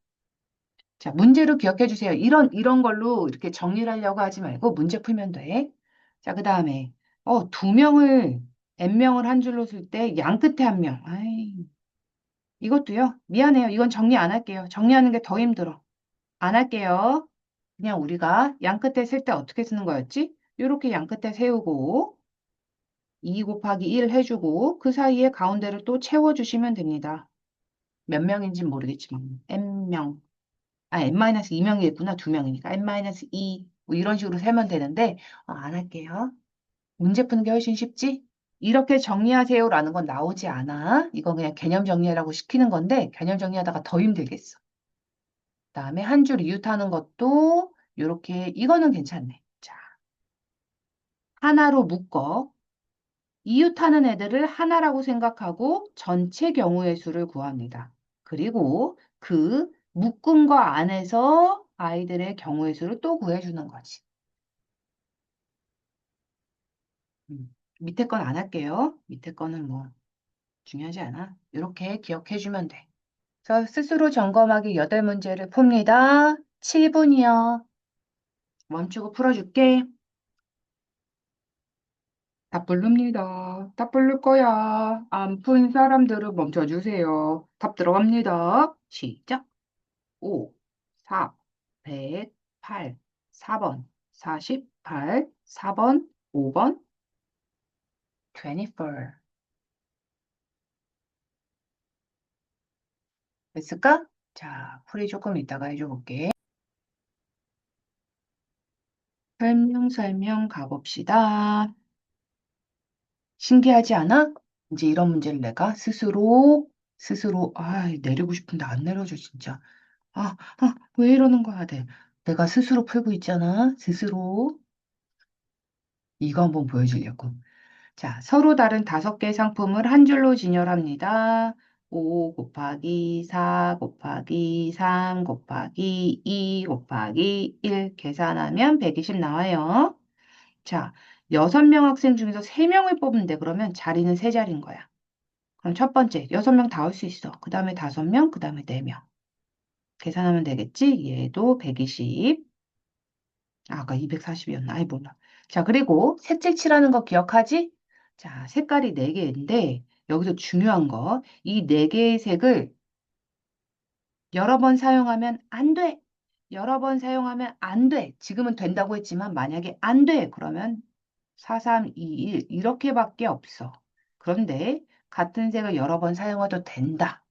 자, 문제로 기억해 주세요. 이런 걸로 이렇게 정리를 하려고 하지 말고 문제 풀면 돼. 자, 그 다음에 두 명을 N명을 한 줄로 쓸 때 양 끝에 한 명. 아이, 이것도요. 미안해요. 이건 정리 안 할게요. 정리하는 게 더 힘들어. 안 할게요. 그냥 우리가 양 끝에 쓸 때 어떻게 쓰는 거였지? 이렇게 양 끝에 세우고 2 곱하기 1 해주고 그 사이에 가운데를 또 채워주시면 됩니다. 몇 명인지는 모르겠지만 N명. N-2명이겠구나. 2명이니까 N-2 뭐 이런 식으로 세면 되는데 안 할게요. 문제 푸는 게 훨씬 쉽지? 이렇게 정리하세요라는 건 나오지 않아. 이건 그냥 개념 정리하라고 시키는 건데 개념 정리하다가 더 힘들겠어. 그다음에 한 줄 이웃하는 것도 이렇게 이거는 괜찮네. 자, 하나로 묶어 이웃하는 애들을 하나라고 생각하고 전체 경우의 수를 구합니다. 그리고 그 묶은 거 안에서 아이들의 경우의 수를 또 구해주는 거지. 밑에 건 안 할게요. 밑에 거는 뭐 중요하지 않아. 이렇게 기억해주면 돼. 그래서 스스로 점검하기 8문제를 풉니다. 7분이요. 멈추고 풀어줄게. 답 부릅니다. 답 부를 거야. 안 푼 사람들은 멈춰주세요. 답 들어갑니다. 시작. 5, 4, 108, 4번, 48, 4번, 5번, 24. 됐을까? 자, 풀이 조금 이따가 해줘 볼게. 설명 가봅시다. 신기하지 않아? 이제 이런 문제를 내가 스스로, 내리고 싶은데 안 내려줘, 진짜. 왜 이러는 거야, 돼. 내가 스스로 풀고 있잖아, 스스로. 이거 한번 보여주려고. 자, 서로 다른 5개의 상품을 한 줄로 진열합니다. 5 곱하기 4 곱하기 3 곱하기 2 곱하기 1 계산하면 120 나와요. 자, 6명 학생 중에서 3명을 뽑는데 그러면 자리는 3자리인 거야. 그럼 첫 번째, 6명 다 올 수 있어. 그 다음에 5명, 그 다음에 4명. 계산하면 되겠지? 얘도 120. 아까 240이었나? 아이, 몰라. 자, 그리고 색칠 칠하는 거 기억하지? 자, 색깔이 4개인데, 여기서 중요한 거, 이 4개의 색을 여러 번 사용하면 안 돼. 여러 번 사용하면 안 돼. 지금은 된다고 했지만, 만약에 안 돼. 그러면 4, 3, 2, 1 이렇게밖에 없어. 그런데 같은 색을 여러 번 사용해도 된다.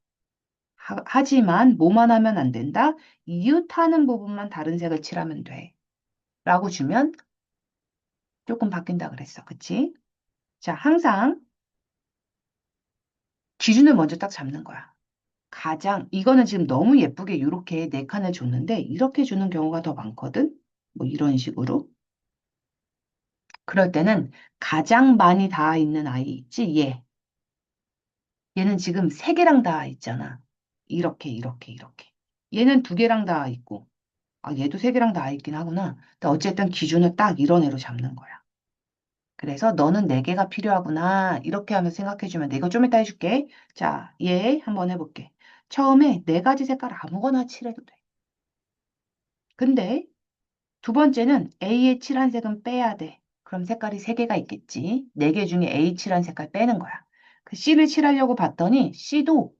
하지만 뭐만 하면 안 된다? 이웃하는 부분만 다른 색을 칠하면 돼. 라고 주면 조금 바뀐다 그랬어. 그치? 자, 항상 기준을 먼저 딱 잡는 거야. 이거는 지금 너무 예쁘게 이렇게 4칸을 줬는데, 이렇게 주는 경우가 더 많거든? 뭐 이런 식으로. 그럴 때는 가장 많이 닿아 있는 아이 있지? 얘는 지금 3개랑 닿아 있잖아. 이렇게. 얘는 2개랑 닿아 있고, 얘도 3개랑 닿아 있긴 하구나. 근데 어쨌든 기준을 딱 이런 애로 잡는 거야. 그래서 너는 4개가 필요하구나. 이렇게 하면 생각해주면 돼. 이거 좀 이따 해줄게. 자, 얘 한번 해볼게. 처음에 4가지 색깔 아무거나 칠해도 돼. 근데 두 번째는 A에 칠한 색은 빼야 돼. 그럼 색깔이 3개가 있겠지. 4개 중에 A 칠한 색깔 빼는 거야. 그 C를 칠하려고 봤더니 C도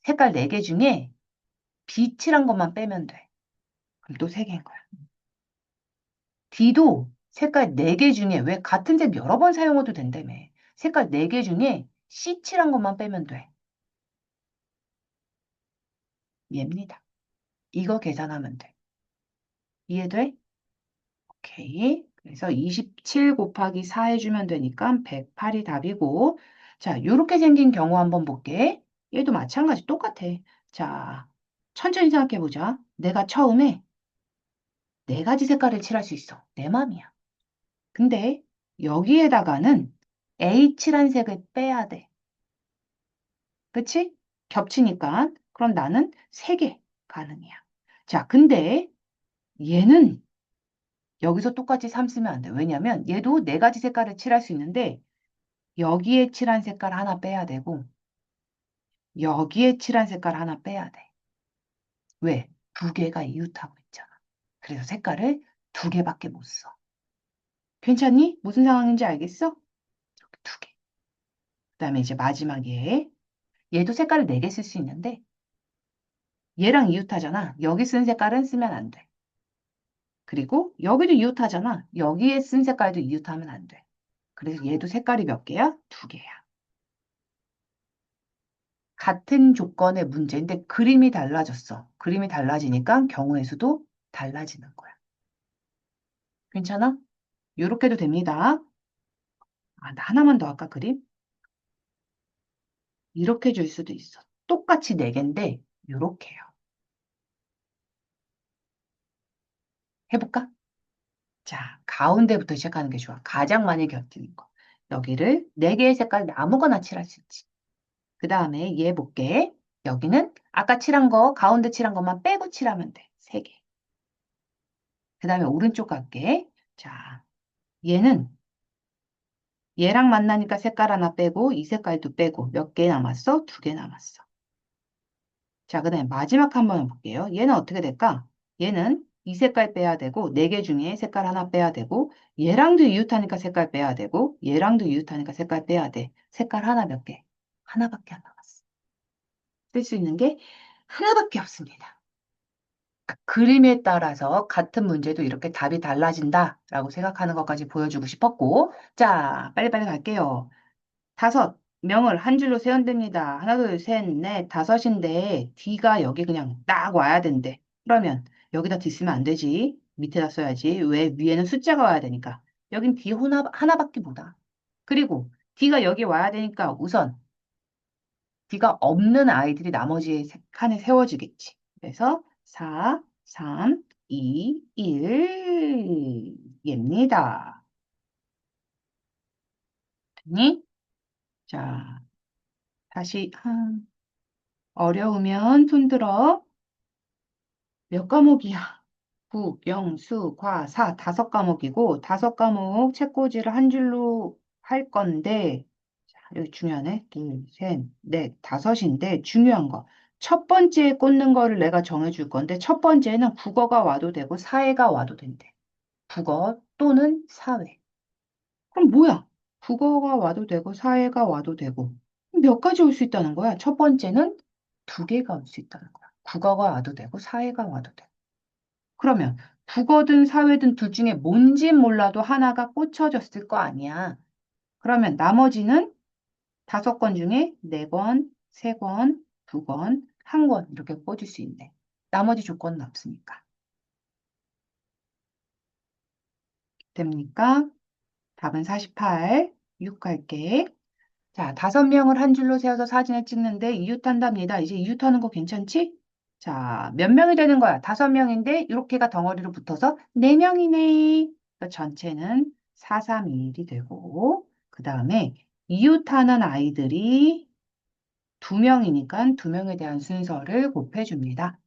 색깔 4개 중에 B 칠한 것만 빼면 돼. 그럼 또 3개인 거야. D도 색깔 4개 중에 왜 같은 색 여러 번 사용해도 된다며. 색깔 4개 중에 C 칠한 것만 빼면 돼. 얘입니다. 이거 계산하면 돼. 이해돼? 오케이. 그래서 27 곱하기 4 해주면 되니까 108이 답이고. 자, 이렇게 생긴 경우 한번 볼게. 얘도 마찬가지 똑같아. 자, 천천히 생각해보자. 내가 처음에 4가지 색깔을 칠할 수 있어. 내 맘이야. 근데 여기에다가는 A 칠한 색을 빼야 돼. 그치? 겹치니까. 그럼 나는 3개 가능이야. 자, 근데 얘는 여기서 똑같이 3 쓰면 안 돼. 왜냐면 얘도 4가지 색깔을 칠할 수 있는데 여기에 칠한 색깔 하나 빼야 되고 여기에 칠한 색깔 하나 빼야 돼. 왜? 2개가 이웃하고 있잖아. 그래서 색깔을 2개밖에 못 써. 괜찮니? 무슨 상황인지 알겠어? 2개. 그다음에 이제 마지막 얘도 색깔을 4개 쓸 수 있는데 얘랑 이웃하잖아. 여기 쓴 색깔은 쓰면 안 돼. 그리고 여기도 이웃하잖아. 여기에 쓴 색깔도 이웃하면 안 돼. 그래서 얘도 색깔이 몇 개야? 2개야. 같은 조건의 문제인데 그림이 달라졌어. 그림이 달라지니까 경우의 수도 달라지는 거야. 괜찮아? 요렇게도 됩니다. 나 하나만 더 할까, 그림? 이렇게 줄 수도 있어. 똑같이 4개인데 요렇게요. 해볼까? 자, 가운데부터 시작하는 게 좋아. 가장 많이 겹치는 거. 여기를 4개의 색깔 아무거나 칠할 수 있지. 그 다음에 얘 볼게. 여기는 아까 칠한 거, 가운데 칠한 것만 빼고 칠하면 돼. 3개. 그 다음에 오른쪽 갈게. 자, 얘는 얘랑 만나니까 색깔 하나 빼고 이 색깔도 빼고 몇 개 남았어? 2개 남았어. 자, 그 다음에 마지막 한번 볼게요. 얘는 어떻게 될까? 얘는 이 색깔 빼야 되고 4개 중에 색깔 하나 빼야 되고 얘랑도 이웃하니까 색깔 빼야 되고 얘랑도 이웃하니까 색깔 빼야 돼. 색깔 하나 몇 개? 하나밖에 안 남았어. 쓸 수 있는 게 하나밖에 없습니다. 그림에 따라서 같은 문제도 이렇게 답이 달라진다라고 생각하는 것까지 보여주고 싶었고 자, 빨리빨리 갈게요. 5. 명을 한 줄로 세운답니다. 하나, 둘, 셋, 넷, 다섯인데 D가 여기 그냥 딱 와야 된대. 그러면 여기다 D 쓰면 안 되지. 밑에다 써야지. 왜? 위에는 숫자가 와야 되니까. 여긴 D 하나밖에 못 와. 그리고 D가 여기 와야 되니까 우선 D가 없는 아이들이 나머지 칸에 세워지겠지. 그래서 4, 3, 2, 1 입니다. 됐니? 자, 다시 어려우면 손 들어. 몇 과목이야? 국, 영, 수, 과, 사, 다섯 과목이고, 다섯 과목 책꽂이를 한 줄로 할 건데, 자, 여기 중요하네. 둘, 셋, 넷, 다섯인데, 중요한 거. 첫 번째에 꽂는 거를 내가 정해줄 건데, 첫 번째는 국어가 와도 되고, 사회가 와도 된대. 국어 또는 사회. 그럼 뭐야? 국어가 와도 되고, 사회가 와도 되고. 몇 가지 올 수 있다는 거야? 첫 번째는 두 개가 올 수 있다는 거야. 국어가 와도 되고, 사회가 와도 되고. 그러면 국어든 사회든 둘 중에 뭔진 몰라도 하나가 꽂혀졌을 거 아니야. 그러면 나머지는 다섯 권 중에 네 권, 세 권, 두 권, 한 권 이렇게 꽂을 수 있네. 나머지 조건은 없으니까. 됩니까? 답은 48. 6 할게. 자, 다섯 명을 한 줄로 세워서 사진을 찍는데 이웃한답니다. 이제 이웃하는 거 괜찮지? 자, 몇 명이 되는 거야? 다섯 명인데 이렇게가 덩어리로 붙어서 네 명이네. 그러니까 전체는 4, 3, 2, 1이 되고 그 다음에 이웃하는 아이들이 두 명이니까 두 명에 대한 순서를 곱해줍니다.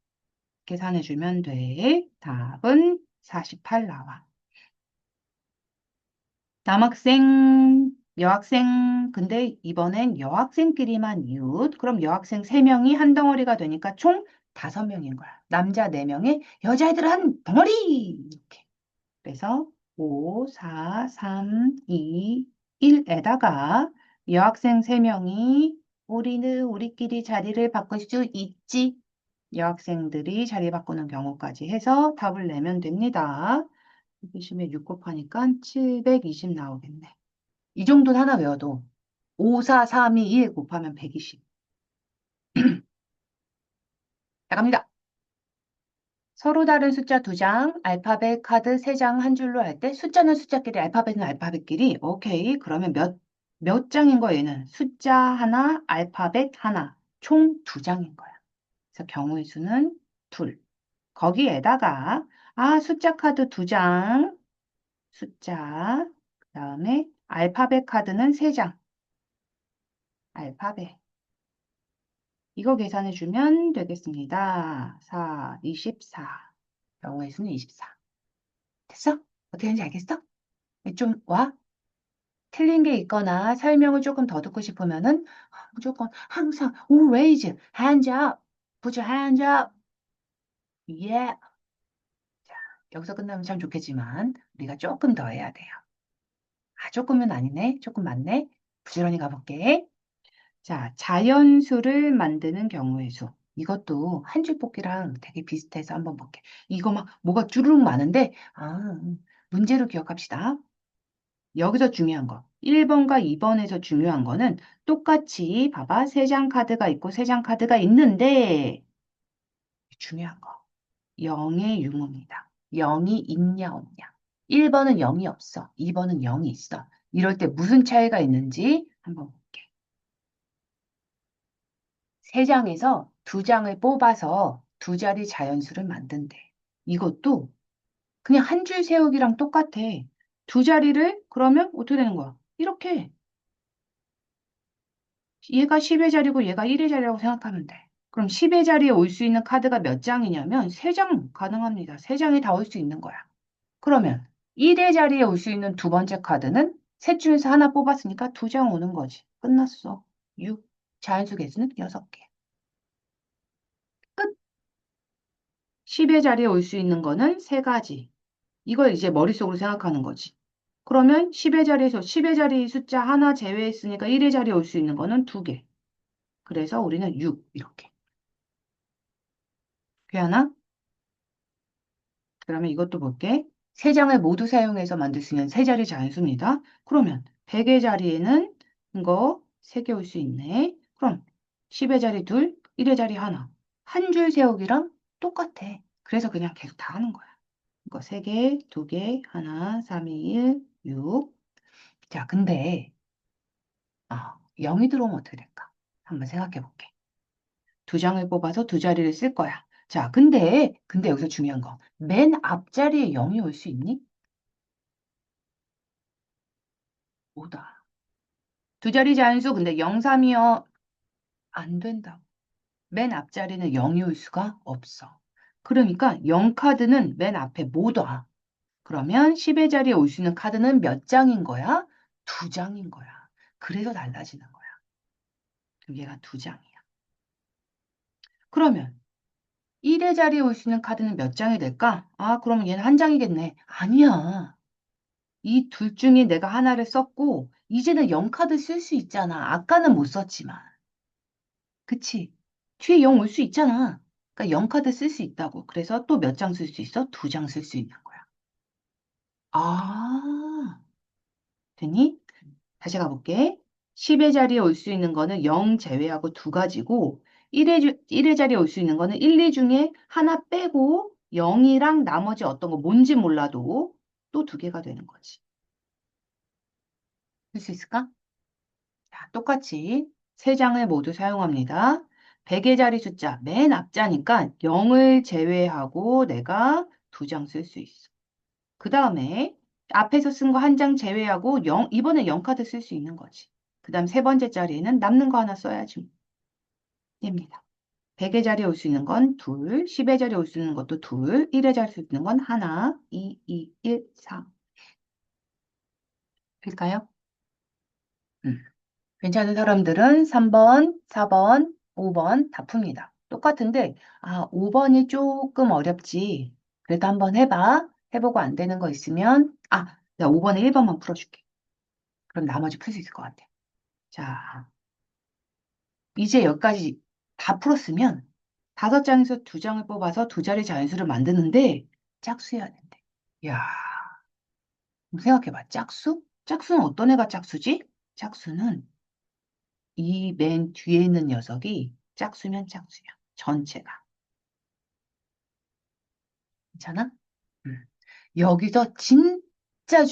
계산해주면 돼. 답은 48 나와. 남학생, 여학생, 근데 이번엔 여학생끼리만 이웃. 그럼 여학생 3명이 한 덩어리가 되니까 총 5명인 거야. 남자 4명에 여자애들 한 덩어리! 이렇게. 그래서 5, 4, 3, 2, 1에다가 여학생 3명이 우리는 우리끼리 자리를 바꿀 수 있지. 여학생들이 자리 바꾸는 경우까지 해서 답을 내면 됩니다. 120에 6 곱하니까 720 나오겠네. 이 정도는 하나 외워도 5, 4, 3, 2, 1 곱하면 120. 자, 갑니다. 서로 다른 숫자 두 장, 알파벳 카드 세 장 한 줄로 할 때 숫자는 숫자끼리, 알파벳은 알파벳끼리. 오케이. 그러면 몇 장인 거야, 얘는? 숫자 하나, 알파벳 하나. 총 두 장인 거야. 그래서 경우의 수는 둘. 거기에다가 숫자 카드 두 장, 숫자, 그다음에 알파벳 카드는 세 장. 알파벳. 이거 계산해 주면 되겠습니다. 4, 24. 경우의 수는 24. 됐어? 어떻게 하는지 알겠어? 좀 와? 틀린 게 있거나 설명을 조금 더 듣고 싶으면은 무조건 항상 raise hands up. Put your hands up. Yeah. 자, 여기서 끝나면 참 좋겠지만 우리가 조금 더 해야 돼요. 조금은 아니네. 조금 많네. 부지런히 가볼게. 자, 자연수를 만드는 경우의 수. 이것도 한 줄 뽑기랑 되게 비슷해서 한번 볼게. 이거 막 뭐가 주르륵 많은데, 문제로 기억합시다. 여기서 중요한 거. 1번과 2번에서 중요한 거는 똑같이 봐봐. 세 장 카드가 있고 세 장 카드가 있는데, 중요한 거. 0의 유무입니다. 0이 있냐 없냐. 1번은 0이 없어. 2번은 0이 있어. 이럴 때 무슨 차이가 있는지 한번 볼게. 세 장에서 두 장을 뽑아서 두 자리 자연수를 만든대. 이것도 그냥 한 줄 세우기랑 똑같아. 두 자리를 그러면 어떻게 되는 거야? 이렇게. 얘가 10의 자리고 얘가 1의 자리라고 생각하면 돼. 그럼 10의 자리에 올 수 있는 카드가 몇 장이냐면 3장 가능합니다. 3장이 다 올 수 있는 거야. 그러면 1의 자리에 올 수 있는 두 번째 카드는 셋 중에서 하나 뽑았으니까 두 장 오는 거지. 끝났어. 6. 자연수 개수는 6개. 끝. 10의 자리에 올 수 있는 거는 세 가지. 이걸 이제 머릿속으로 생각하는 거지. 그러면 10의 자리에서 10의 자리 숫자 하나 제외했으니까 1의 자리에 올 수 있는 거는 두 개. 그래서 우리는 6 이렇게. 괜찮아? 그러면 이것도 볼게. 세 장을 모두 사용해서 만들 수 있는 세 자리 자연수입니다. 그러면 100의 자리에는 이거 3개 올 수 있네. 그럼 10의 자리 둘, 1의 자리 하나. 한 줄 세우기랑 똑같아. 그래서 그냥 계속 다 하는 거야. 이거 3개, 2개, 하나, 3, 2, 1, 6. 자, 근데 0이 들어오면 어떻게 될까? 한번 생각해 볼게. 두 장을 뽑아서 두 자리를 쓸 거야. 자, 근데 여기서 중요한 거. 맨 앞자리에 0이 올 수 있니? 뭐다. 두 자리 자연수 근데 0, 3이요. 안 된다고. 맨 앞자리는 0이 올 수가 없어. 그러니까 0카드는 맨 앞에 못 와. 그러면 10의 자리에 올 수 있는 카드는 몇 장인 거야? 두 장인 거야. 그래서 달라지는 거야. 그럼 얘가 두 장이야. 그러면 1의 자리에 올 수 있는 카드는 몇 장이 될까? 아, 그러면 얘는 한 장이겠네. 아니야. 이 둘 중에 내가 하나를 썼고, 이제는 0카드 쓸 수 있잖아. 아까는 못 썼지만. 그치? 뒤에 0 올 수 있잖아. 그러니까 0카드 쓸 수 있다고. 그래서 또 몇 장 쓸 수 있어? 두 장 쓸 수 있는 거야. 아, 됐니? 다시 가볼게. 10의 자리에 올 수 있는 거는 0 제외하고 두 가지고, 1의 자리에 올 수 있는 거는 1, 2 중에 하나 빼고 0이랑 나머지 어떤 거 뭔지 몰라도 또 두 개가 되는 거지. 할 수 있을까? 자, 똑같이 세 장을 모두 사용합니다. 100의 자리 숫자 맨 앞자니까 0을 제외하고 내가 두 장 쓸 수 있어. 그 다음에 앞에서 쓴 거 한 장 제외하고 0, 이번에 0카드 쓸 수 있는 거지. 그 다음 세 번째 자리에는 남는 거 하나 써야지. 됩니다. 100의 자리에 올 수 있는 건 둘, 10의 자리에 올 수 있는 것도 둘, 1의 자리에 올 수 있는 건 하나, 2, 2, 1, 4. 될까요? 괜찮은 사람들은 3번, 4번, 5번 다 풉니다. 똑같은데, 5번이 조금 어렵지. 그래도 한번 해봐. 해보고 안 되는 거 있으면, 나 5번에 1번만 풀어줄게. 그럼 나머지 풀 수 있을 것 같아. 자, 이제 여기까지 다 풀었으면 5장에서 2장을 뽑아서 두 자리 자연수를 만드는데 짝수해야 된대. 야, 생각해봐. 짝수? 짝수는 어떤 애가 짝수지? 짝수는 이 맨 뒤에 있는 녀석이 짝수면 짝수야. 전체가. 괜찮아? 음. 여기서 진짜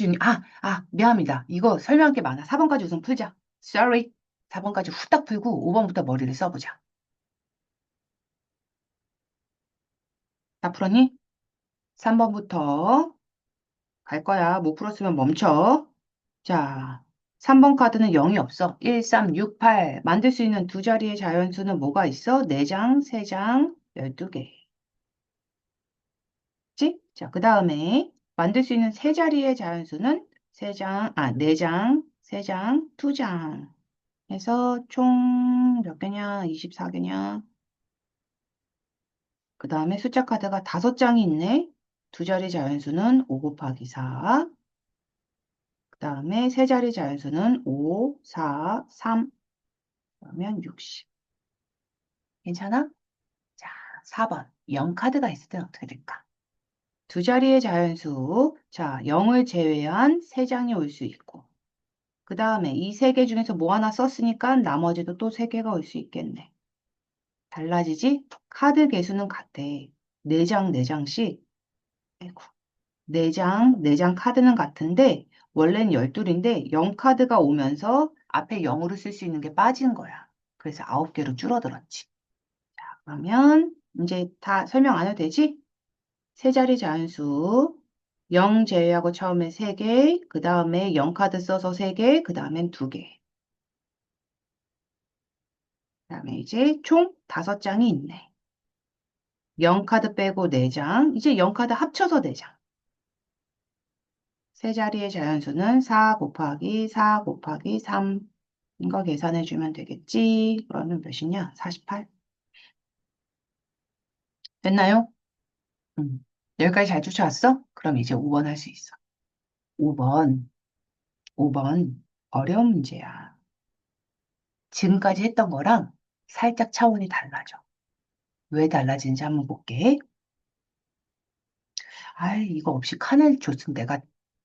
미안합니다. 이거 설명할 게 많아. 4번까지 우선 풀자. Sorry. 4번까지 후딱 풀고 5번부터 머리를 써보자. 다 풀었니? 3번부터 갈 거야. 못 풀었으면 멈춰. 자, 3번 카드는 0이 없어. 1, 3, 6, 8. 만들 수 있는 두 자리의 자연수는 뭐가 있어? 4장, 3장, 12개. 그치? 자, 그 다음에 만들 수 있는 세 자리의 자연수는 4장, 3장, 2장. 해서 총 몇 개냐? 24개냐? 그 다음에 숫자 카드가 5장이 있네. 두 자리 자연수는 5 곱하기 4. 그 다음에 세 자리 자연수는 5, 4, 3. 그러면 60. 괜찮아? 자, 4번. 0카드가 있을 때는 어떻게 될까? 두 자리의 자연수. 자, 0을 제외한 세 장이 올 수 있고. 그 다음에 이 세 개 중에서 뭐 하나 썼으니까 나머지도 또 세 개가 올 수 있겠네. 달라지지? 카드 개수는 같아. 4장, 4장씩. 아이고. 4장, 4장 카드는 같은데 원래는 12인데 0카드가 오면서 앞에 0으로 쓸 수 있는 게 빠진 거야. 그래서 9개로 줄어들었지. 그러면 이제 다 설명 안 해도 되지? 세 자리 자연수. 0 제외하고 처음에 3개, 그 다음에 0카드 써서 3개, 그 다음엔 2개. 그 다음에 이제 총 5장이 있네. 0카드 빼고 4장. 이제 0카드 합쳐서 4장. 세 자리의 자연수는 4 곱하기 4 곱하기 3. 이거 계산해주면 되겠지. 그러면 몇이냐? 48. 됐나요? 음. 여기까지 잘 쫓아왔어? 그럼 이제 5번 할 수 있어. 5번. 5번. 어려운 문제야. 지금까지 했던 거랑 살짝 차원이 달라져. 왜 달라지는지 한번 볼게. 이거 없이 칸을 줬으면 내가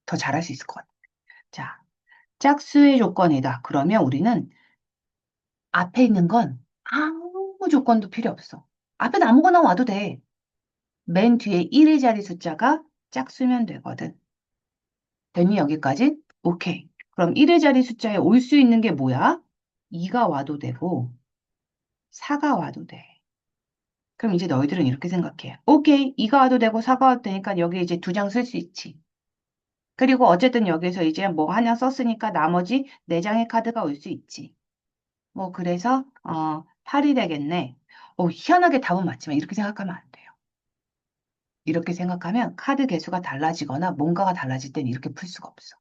더 잘할 수 있을 것 같아. 자, 짝수의 조건이다. 그러면 우리는 앞에 있는 건 아무 조건도 필요 없어. 앞에 아무거나 와도 돼. 맨 뒤에 1의 자리 숫자가 짝수면 되거든. 됐니, 여기까지? 오케이. 그럼 1의 자리 숫자에 올 수 있는 게 뭐야? 2가 와도 되고, 4가 와도 돼. 그럼 이제 너희들은 이렇게 생각해. 오케이. 2가 와도 되고, 4가 와도 되니까 여기 이제 두 장 쓸 수 있지. 그리고 어쨌든 여기서 이제 뭐 하나 썼으니까 나머지 네 장의 카드가 올 수 있지. 뭐 그래서 8이 되겠네. 희한하게 답은 맞지만 이렇게 생각하면 안 돼요. 이렇게 생각하면 카드 개수가 달라지거나 뭔가가 달라질 땐 이렇게 풀 수가 없어.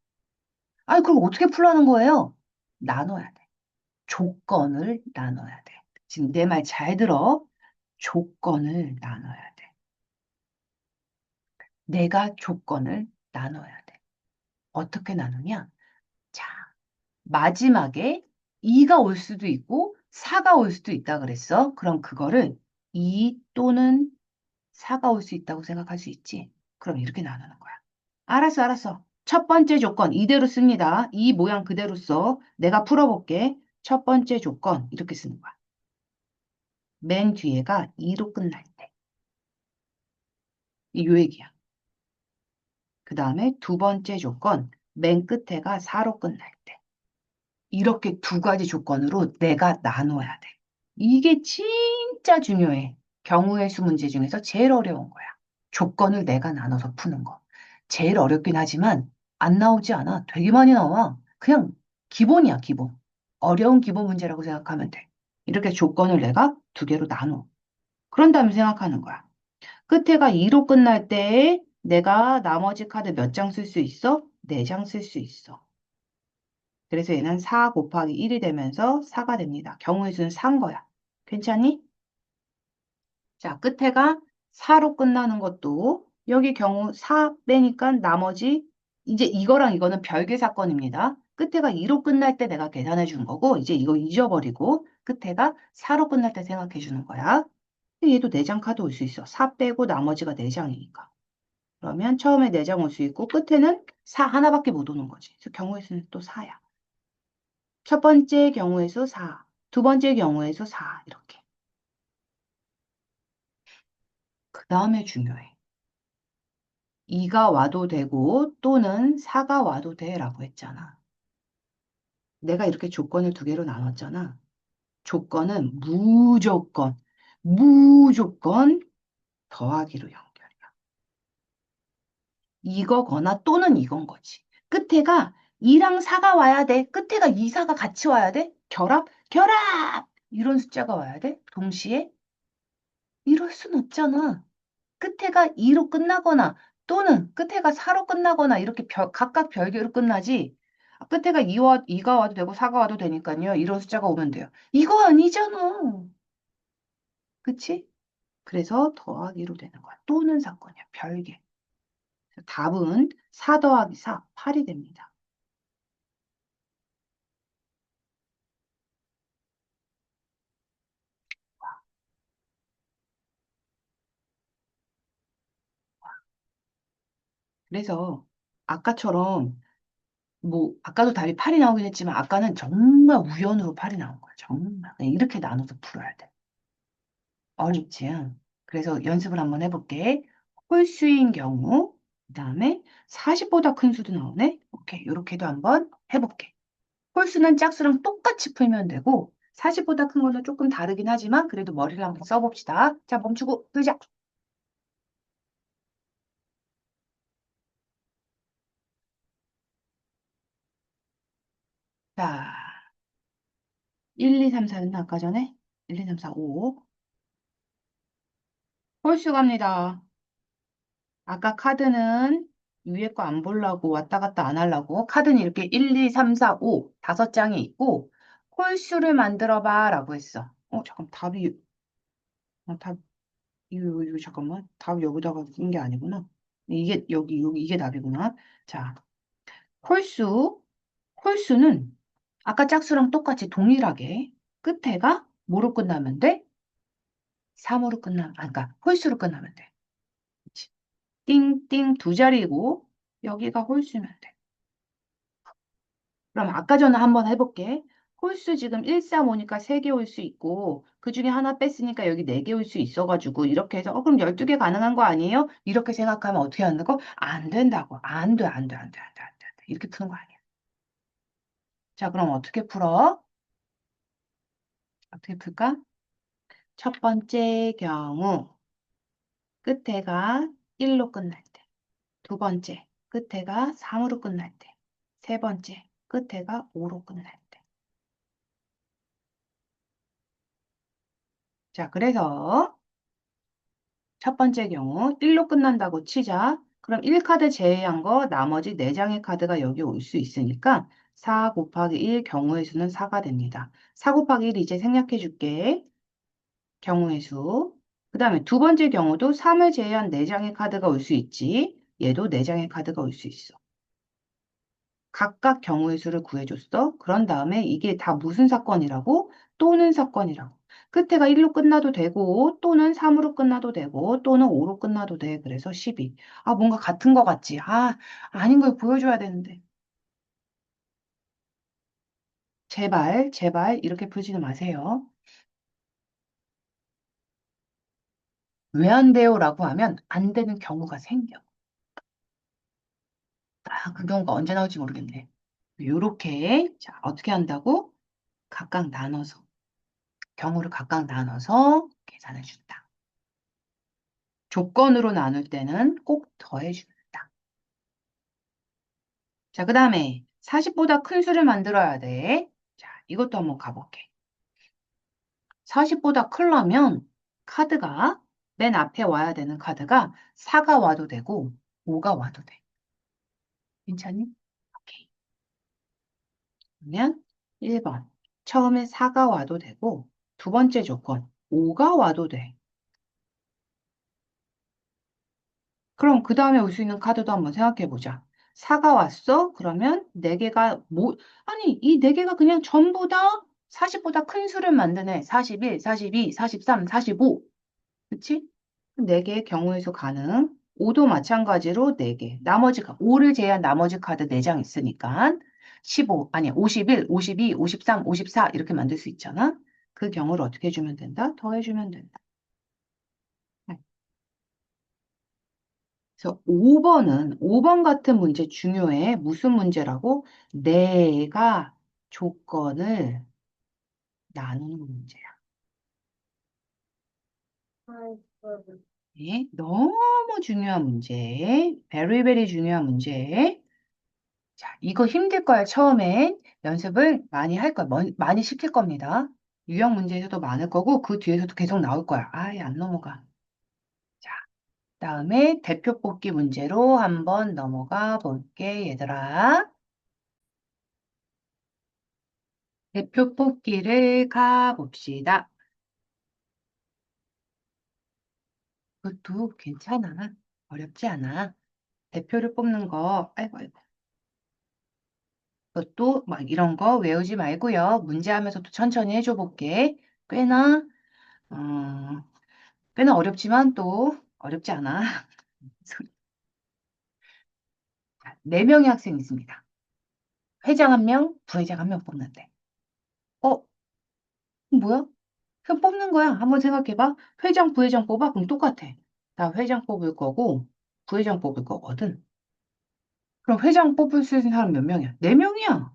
아니, 그럼 어떻게 풀라는 거예요? 나눠야 돼. 조건을 나눠야 돼. 지금 내 말 잘 들어. 조건을 나눠야 돼. 내가 조건을 나눠야 돼. 어떻게 나누냐? 자, 마지막에 2가 올 수도 있고 4가 올 수도 있다 그랬어. 그럼 그거를 2 또는 4가 올 수 있다고 생각할 수 있지. 그럼 이렇게 나누는 거야. 알았어, 알았어. 첫 번째 조건 이대로 씁니다. 이 모양 그대로 써. 내가 풀어볼게. 첫 번째 조건 이렇게 쓰는 거야. 맨 뒤에가 2로 끝날 때. 이 요 얘기야. 그 다음에 두 번째 조건 맨 끝에가 4로 끝날 때. 이렇게 두 가지 조건으로 내가 나눠야 돼. 이게 진짜 중요해. 경우의 수 문제 중에서 제일 어려운 거야. 조건을 내가 나눠서 푸는 거. 제일 어렵긴 하지만 안 나오지 않아. 되게 많이 나와. 그냥 기본이야, 기본. 어려운 기본 문제라고 생각하면 돼. 이렇게 조건을 내가 두 개로 나눠. 그런 다음에 생각하는 거야. 끝에가 2로 끝날 때 내가 나머지 카드 몇 장 쓸 수 있어? 4장 쓸 수 있어. 그래서 얘는 4 곱하기 1이 되면서 4가 됩니다. 경우의 수는 4인 거야. 괜찮니? 자, 끝에가 4로 끝나는 것도 여기 경우 4 빼니까 나머지 이제 이거랑 이거는 별개 사건입니다. 끝에가 2로 끝날 때 내가 계산해 준 거고 이제 이거 잊어버리고 끝에가 4로 끝날 때 생각해 주는 거야. 얘도 4장 카드 올 수 있어. 4 빼고 나머지가 4장이니까. 그러면 처음에 4장 올 수 있고 끝에는 4 하나밖에 못 오는 거지. 그래서 경우의 수는 또 4야. 첫 번째 경우의 수 4, 두 번째 경우의 수 4 이렇게. 그 다음에 중요해. 2가 와도 되고 또는 4가 와도 돼라고 했잖아. 내가 이렇게 조건을 두 개로 나눴잖아. 조건은 무조건 더하기로 연결이야. 이거거나 또는 이건 거지. 끝에가 2랑 4가 와야 돼. 끝에가 2, 4가 같이 와야 돼. 결합! 이런 숫자가 와야 돼. 동시에. 이럴 순 없잖아. 끝에가 2로 끝나거나 또는 끝에가 4로 끝나거나 이렇게 각각 별개로 끝나지. 끝에가 2가 와도 되고 4가 와도 되니까요. 이런 숫자가 오면 돼요. 이거 아니잖아. 그치? 그래서 더하기로 되는 거야. 또는 사건이야. 별개. 답은 4 더하기 4, 8이 됩니다. 그래서 아까처럼 뭐 아까도 답이 8이 나오긴 했지만 아까는 정말 우연으로 8이 나온 거야. 정말. 그냥 이렇게 나눠서 풀어야 돼. 어렵지. 응? 그래서 연습을 한번 해볼게. 홀수인 경우, 그 다음에 40보다 큰 수도 나오네. 오케이, 이렇게도 한번 해볼게. 홀수는 짝수랑 똑같이 풀면 되고, 40보다 큰 거는 조금 다르긴 하지만, 그래도 머리를 한번 써봅시다. 자, 멈추고, 의자. 자, 1, 2, 3, 4는 아까 전에 1, 2, 3, 4, 5. 홀수 갑니다. 아까 카드는 위에 거 안 보려고 왔다 갔다 안 하려고 카드는 이렇게 1, 2, 3, 4, 5 다섯 장이 있고 홀수를 만들어 봐 라고 했어. 잠깐 답이 답 이거 잠깐만 답 여기다가 쓴 게 아니구나. 이게 여기 이게 답이구나. 자, 홀수 홀수는 아까 짝수랑 똑같이 동일하게 끝에가 뭐로 끝나면 돼? 3으로 끝나면 그러니까 홀수로 끝나면 돼. 그치? 띵띵 두 자리고 여기가 홀수면 돼. 그럼 아까 전에 한번 해볼게. 홀수 지금 1, 3, 5니까 3개 올 수 있고, 그 중에 하나 뺐으니까 여기 4개 올 수 있어가지고, 이렇게 해서, 그럼 12개 가능한 거 아니에요? 이렇게 생각하면 어떻게 하는 거? 안 된다고. 안 돼, 안 돼, 안 돼, 안 돼, 안 돼, 안 돼. 이렇게 푸는 거 아니야. 자, 그럼 어떻게 풀어? 어떻게 풀까? 첫 번째 경우, 끝에가 1로 끝날 때. 두 번째, 끝에가 3으로 끝날 때. 세 번째, 끝에가 5로 끝날 때. 자, 그래서 첫 번째 경우 1로 끝난다고 치자. 그럼 1카드 제외한 거 나머지 4장의 카드가 여기 올 수 있으니까 4 곱하기 1 경우의 수는 4가 됩니다. 4 곱하기 1 이제 생략해 줄게. 경우의 수. 그 다음에 두 번째 경우도 3을 제외한 4장의 카드가 올 수 있지. 얘도 4장의 카드가 올 수 있어. 각각 경우의 수를 구해줬어. 그런 다음에 이게 다 무슨 사건이라고? 또는 사건이라고. 끝에가 1로 끝나도 되고 또는 3으로 끝나도 되고 또는 5로 끝나도 돼. 그래서 12. 아, 뭔가 같은 거 같지? 아, 아닌 걸 보여줘야 되는데. 제발, 제발 이렇게 풀지는 마세요. 왜 안 돼요? 라고 하면 안 되는 경우가 생겨. 아, 그 경우가 언제 나올지 모르겠네. 요렇게, 자, 어떻게 한다고? 각각 나눠서, 경우를 각각 나눠서 계산해 준다. 조건으로 나눌 때는 꼭 더해준다. 자, 그 다음에 40보다 큰 수를 만들어야 돼. 자, 이것도 한번 가볼게. 40보다 크려면 카드가 맨 앞에 와야 되는 카드가 4가 와도 되고 5가 와도 돼. 괜찮니? 오케이. 그러면 1번. 처음에 4가 와도 되고 두 번째 조건 5가 와도 돼. 그럼 그 다음에 올 수 있는 카드도 한번 생각해 보자. 4가 왔어? 그러면 4개가 아니, 이 4개가 그냥 전부 다 40보다 큰 수를 만드네. 41, 42, 43, 45. 그치? 4개의 경우의 수 가능. 5도 마찬가지로 4개. 5를 제외한 나머지 카드 4장 있으니까 15, 아니, 51, 52, 53, 54 이렇게 만들 수 있잖아. 그 경우를 어떻게 해주면 된다? 더해주면 된다. 그래서 5번 같은 문제 중요해. 무슨 문제라고? 내가 조건을 나누는 문제야. 네, 너무 중요한 문제. very, very 중요한 문제. 자, 이거 힘들 거야, 처음엔. 연습을 많이 할 거야. 많이 시킬 겁니다. 유형 문제에서도 많을 거고, 그 뒤에서도 계속 나올 거야. 아예 안 넘어가. 자, 다음에 대표 뽑기 문제로 한번 넘어가 볼게, 얘들아. 대표 뽑기를 가봅시다. 그것도 괜찮아. 어렵지 않아. 대표를 뽑는 거, 아이고, 아이고. 그것도 막 이런 거 외우지 말고요. 문제하면서도 천천히 해줘 볼게. 꽤나, 어, 꽤나 어렵지만 또 어렵지 않아. 자, 4명의 학생이 있습니다. 회장 1명, 부회장 1명 뽑는데. 어, 뭐야? 그냥 뽑는 거야. 한번 생각해봐. 회장, 부회장 뽑아? 그럼 똑같아. 나 회장 뽑을 거고, 부회장 뽑을 거거든. 그럼 회장 뽑을 수 있는 사람 몇 명이야? 4명이야.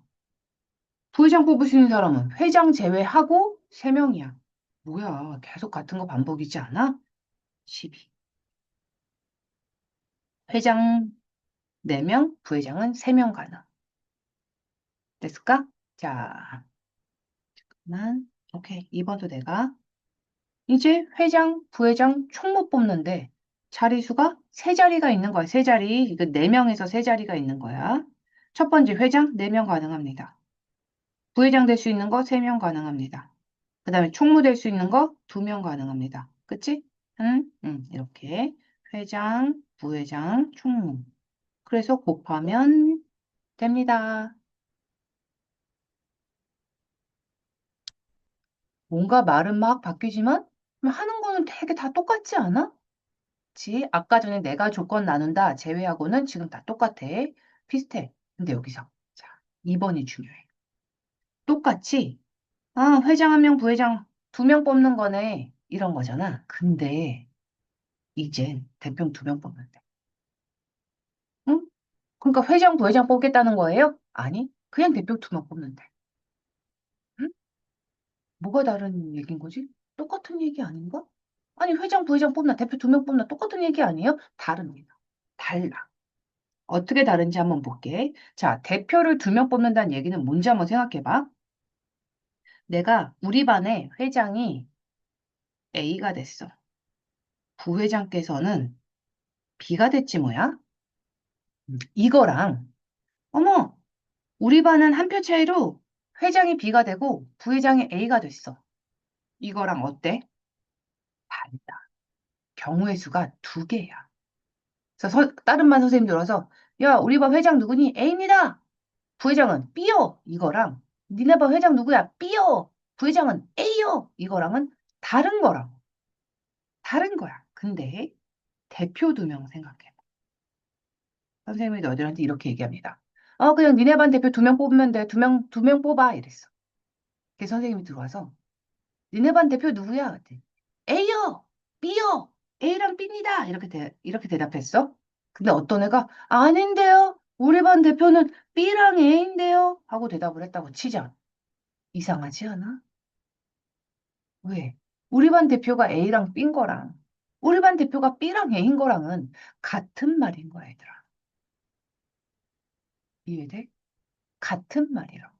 부회장 뽑을 수 있는 사람은 회장 제외하고 3명이야. 뭐야, 계속 같은 거 반복이지 않아? 12. 회장 4명, 부회장은 3명 가능. 됐을까? 자, 그만. 오케이. 2번도 내가. 이제 회장, 부회장 총 못 뽑는데 자리수가 3자리가 있는 거야. 3자리. 이거 4명에서 3자리가 있는 거야. 첫 번째 회장 4명 가능합니다. 부회장 될 수 있는 거 3명 가능합니다. 그 다음에 총무 될 수 있는 거 2명 가능합니다. 그치? 응? 응, 이렇게. 회장, 부회장, 총무. 그래서 곱하면 됩니다. 뭔가 말은 막 바뀌지만 하는 거는 되게 다 똑같지 않아? 그치? 아까 전에 내가 조건 나눈다 제외하고는 지금 다 똑같아. 비슷해. 근데 여기서 자, 2번이 중요해. 똑같이, 아, 회장 한 명, 부회장 두 명 뽑는 거네. 이런 거잖아. 근데 이젠 대표 두 명 뽑는데. 응? 그러니까 회장, 부회장 뽑겠다는 거예요? 아니, 그냥 대표 두 명 뽑는데. 응? 뭐가 다른 얘기인 거지? 똑같은 얘기 아닌가? 아니, 회장, 부회장 뽑나, 대표 두 명 뽑나 똑같은 얘기 아니에요? 다릅니다. 달라. 어떻게 다른지 한번 볼게. 자, 대표를 두 명 뽑는다는 얘기는 뭔지 한번 생각해봐. 내가 우리 반의 회장이 A가 됐어. 부회장께서는 B가 됐지 뭐야? 이거랑, 어머, 우리 반은 한 표 차이로 회장이 B가 되고 부회장이 A가 됐어. 이거랑 어때? 다르다. 경우의 수가 두 개야. 그래서 다른 반 선생님들 와서, 야, 우리 반 회장 누구니? A입니다. 부회장은 B요. 이거랑, 니네 반 회장 누구야? B요. 부회장은 A요. 이거랑은 다른 거라고. 다른 거야. 근데 대표 두 명 생각해. 선생님이 너희들한테 이렇게 얘기합니다. 그냥 니네 반 대표 두 명 뽑으면 돼. 두 명 뽑아. 이랬어. 그래서 선생님이 들어와서, 니네 반 대표 누구야? 그랬더니 A요. B요. A랑 B입니다. 이렇게 대답했어. 근데 어떤 애가, 아닌데요. 우리 반 대표는 B랑 A인데요. 하고 대답을 했다고 치자. 이상하지 않아? 왜? 우리 반 대표가 A랑 B인 거랑, 우리 반 대표가 B랑 A인 거랑은 같은 말인 거야, 얘들아. 이해돼? 같은 말이라고.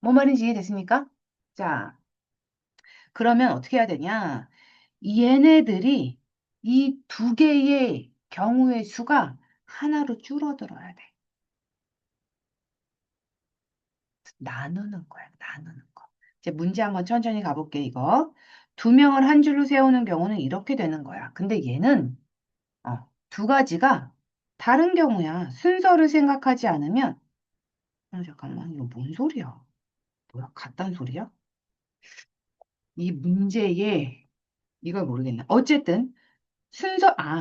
뭔 말인지 이해됐습니까? 자, 그러면 어떻게 해야 되냐? 얘네들이 이 두 개의 경우의 수가 하나로 줄어들어야 돼. 나누는 거야, 나누는 거. 이제 문제 한번 천천히 가볼게, 이거. 두 명을 한 줄로 세우는 경우는 이렇게 되는 거야. 근데 얘는 두 가지가 다른 경우야. 순서를 생각하지 않으면, 잠깐만, 이거 뭔 소리야? 뭐야, 같단 소리야? 이 문제에, 이걸 모르겠네. 어쨌든,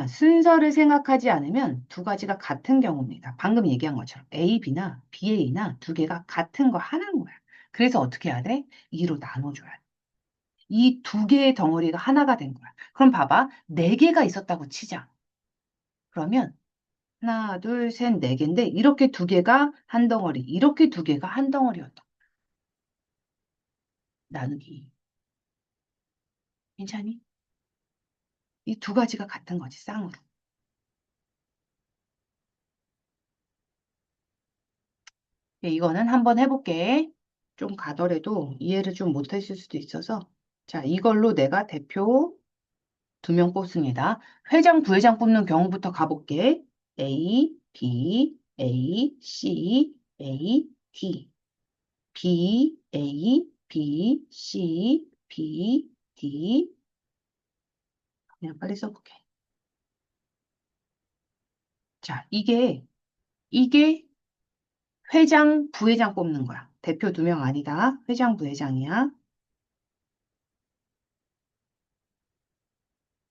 순서를 생각하지 않으면 두 가지가 같은 경우입니다. 방금 얘기한 것처럼 A, B나 BA나 두 개가 같은 거 하나인 거야. 그래서 어떻게 해야 돼? 2로 나눠줘야 돼. 이 두 개의 덩어리가 하나가 된 거야. 그럼 봐봐. 네 개가 있었다고 치자. 그러면 하나, 둘, 셋, 네 개인데 이렇게 두 개가 한 덩어리, 이렇게 두 개가 한 덩어리였다. 나누기. 괜찮니? 이 두 가지가 같은 거지, 쌍으로. 이거는 한번 해볼게. 좀 가더라도 이해를 좀 못했을 수도 있어서. 자, 이걸로 내가 대표 두 명 뽑습니다. 회장, 부회장 뽑는 경우부터 가볼게. A, B, A, C, A, D. B, A, B, C, B, D. 그냥 빨리 써볼게. 자, 이게 회장, 부회장 뽑는 거야. 대표 두 명 아니다. 회장, 부회장이야.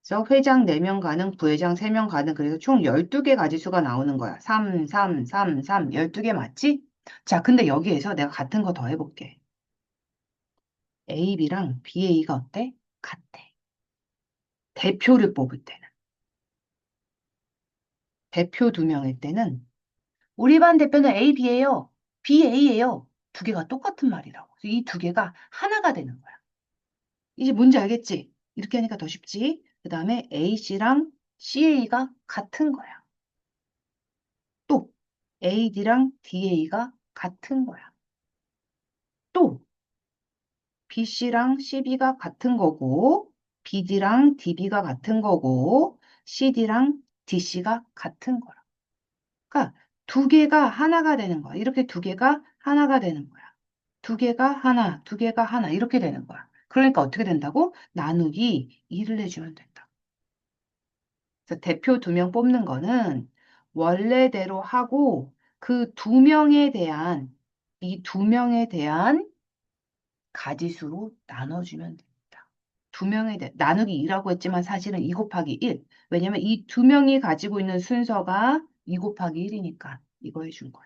그래서 회장 4명 가능, 부회장 3명 가능. 그래서 총 12개 가지수가 나오는 거야. 3, 3, 3, 3, 12개 맞지? 자, 근데 여기에서 내가 같은 거 더 해볼게. A, B랑 BA가 어때? 같아. 대표를 뽑을 때는. 대표 두 명일 때는 우리 반 대표는 A, B예요. B, A예요. 두 개가 똑같은 말이라고. 이 두 개가 하나가 되는 거야. 이제 뭔지 알겠지? 이렇게 하니까 더 쉽지? 그 다음에 A, C랑 CA가 같은 거야. 또 AD랑 DA가 같은 거야. 또 BC랑 CB가 같은 거고 BD랑 DB가 같은 거고 CD랑 DC가 같은 거야. 그러니까 두 개가 하나가 되는 거야. 이렇게 두 개가 하나가 되는 거야. 두 개가 하나, 두 개가 하나 이렇게 되는 거야. 그러니까 어떻게 된다고? 나누기 2를 해주면 된다. 그래서 대표 두 명 뽑는 거는 원래대로 하고 그 두 명에 대한 이 두 명에 대한 가지수로 나눠주면 됩니다. 두 명에 대한 나누기 2라고 했지만 사실은 2 곱하기 1. 왜냐면 이 두 명이 가지고 있는 순서가 2 곱하기 1이니까 이거 해준 거야.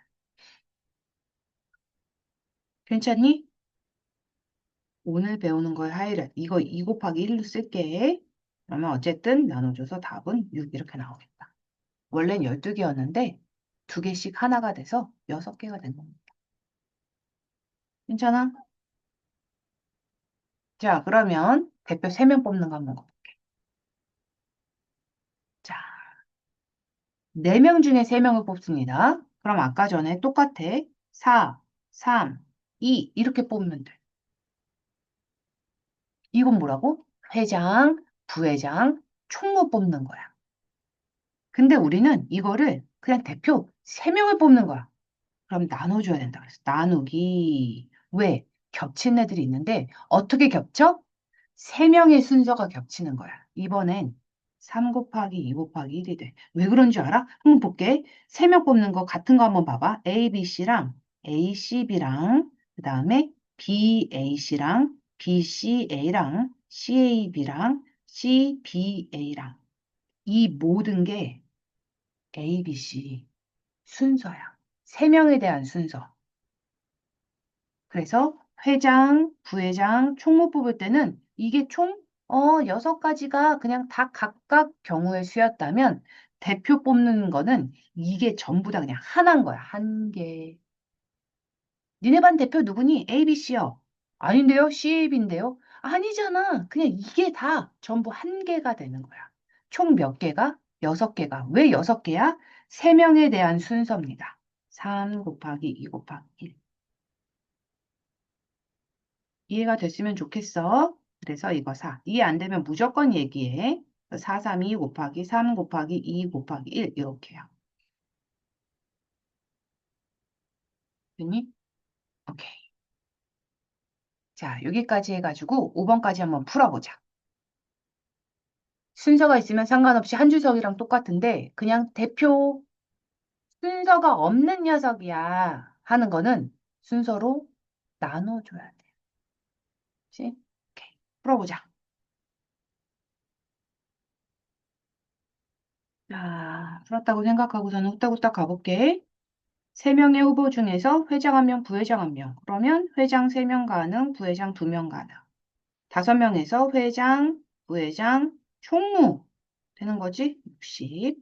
괜찮니? 오늘 배우는 거의 하이라이트. 이거 2 곱하기 1로 쓸게. 그러면 어쨌든 나눠줘서 답은 6 이렇게 나오겠다. 원래는 12개였는데 2개씩 하나가 돼서 6개가 된 겁니다. 괜찮아? 자, 그러면 대표 3명 뽑는 거 한번 볼게. 자, 4명 중에 3명을 뽑습니다. 그럼 아까 전에 똑같아. 4, 3, 2 이렇게 뽑으면 돼. 이건 뭐라고? 회장, 부회장, 총무 뽑는 거야. 근데 우리는 이거를 그냥 대표 3명을 뽑는 거야. 그럼 나눠줘야 된다 그랬어. 나누기. 왜? 겹친 애들이 있는데 어떻게 겹쳐? 3명의 순서가 겹치는 거야. 이번엔 3 곱하기 2 곱하기 1이 돼. 왜 그런 줄 알아? 한번 볼게. 3명 뽑는 거 같은 거 한번 봐봐. A, B, C랑 A, C, B랑 그 다음에 B, A, C랑 B, C, A랑 C, A, B랑 C, B, A랑 이 모든 게 A, B, C 순서야. 3명에 대한 순서. 그래서 회장, 부회장, 총무 뽑을 때는 이게 총 6가지가 그냥 다 각각 경우의 수였다면 대표 뽑는 거는 이게 전부 다 그냥 하나인 거야. 한 개. 니네 반 대표 누구니? ABC요. 아닌데요? CAB인데요? 아니잖아. 그냥 이게 다 전부 한 개가 되는 거야. 총 몇 개가? 6개가. 왜 6개야? 3명에 대한 순서입니다. 3 곱하기 2 곱하기 1. 이해가 됐으면 좋겠어. 그래서 이거 4. 이해 안 되면 무조건 얘기해. 4, 3, 2 곱하기 3 곱하기 2 곱하기 1 이렇게요. 됐니? 오케이. 자, 여기까지 해가지고 5번까지 한번 풀어보자. 순서가 있으면 상관없이 한 주석이랑 똑같은데 그냥 대표 순서가 없는 녀석이야 하는 거는 순서로 나눠줘야 돼. 그치? 오케이. 풀어보자. 자, 풀었다고 생각하고 저는 후딱후딱 가볼게. 3명의 후보 중에서 회장 1명, 부회장 1명. 그러면 회장 3명 가능, 부회장 2명 가능. 5명에서 회장, 부회장, 총무 되는 거지? 60.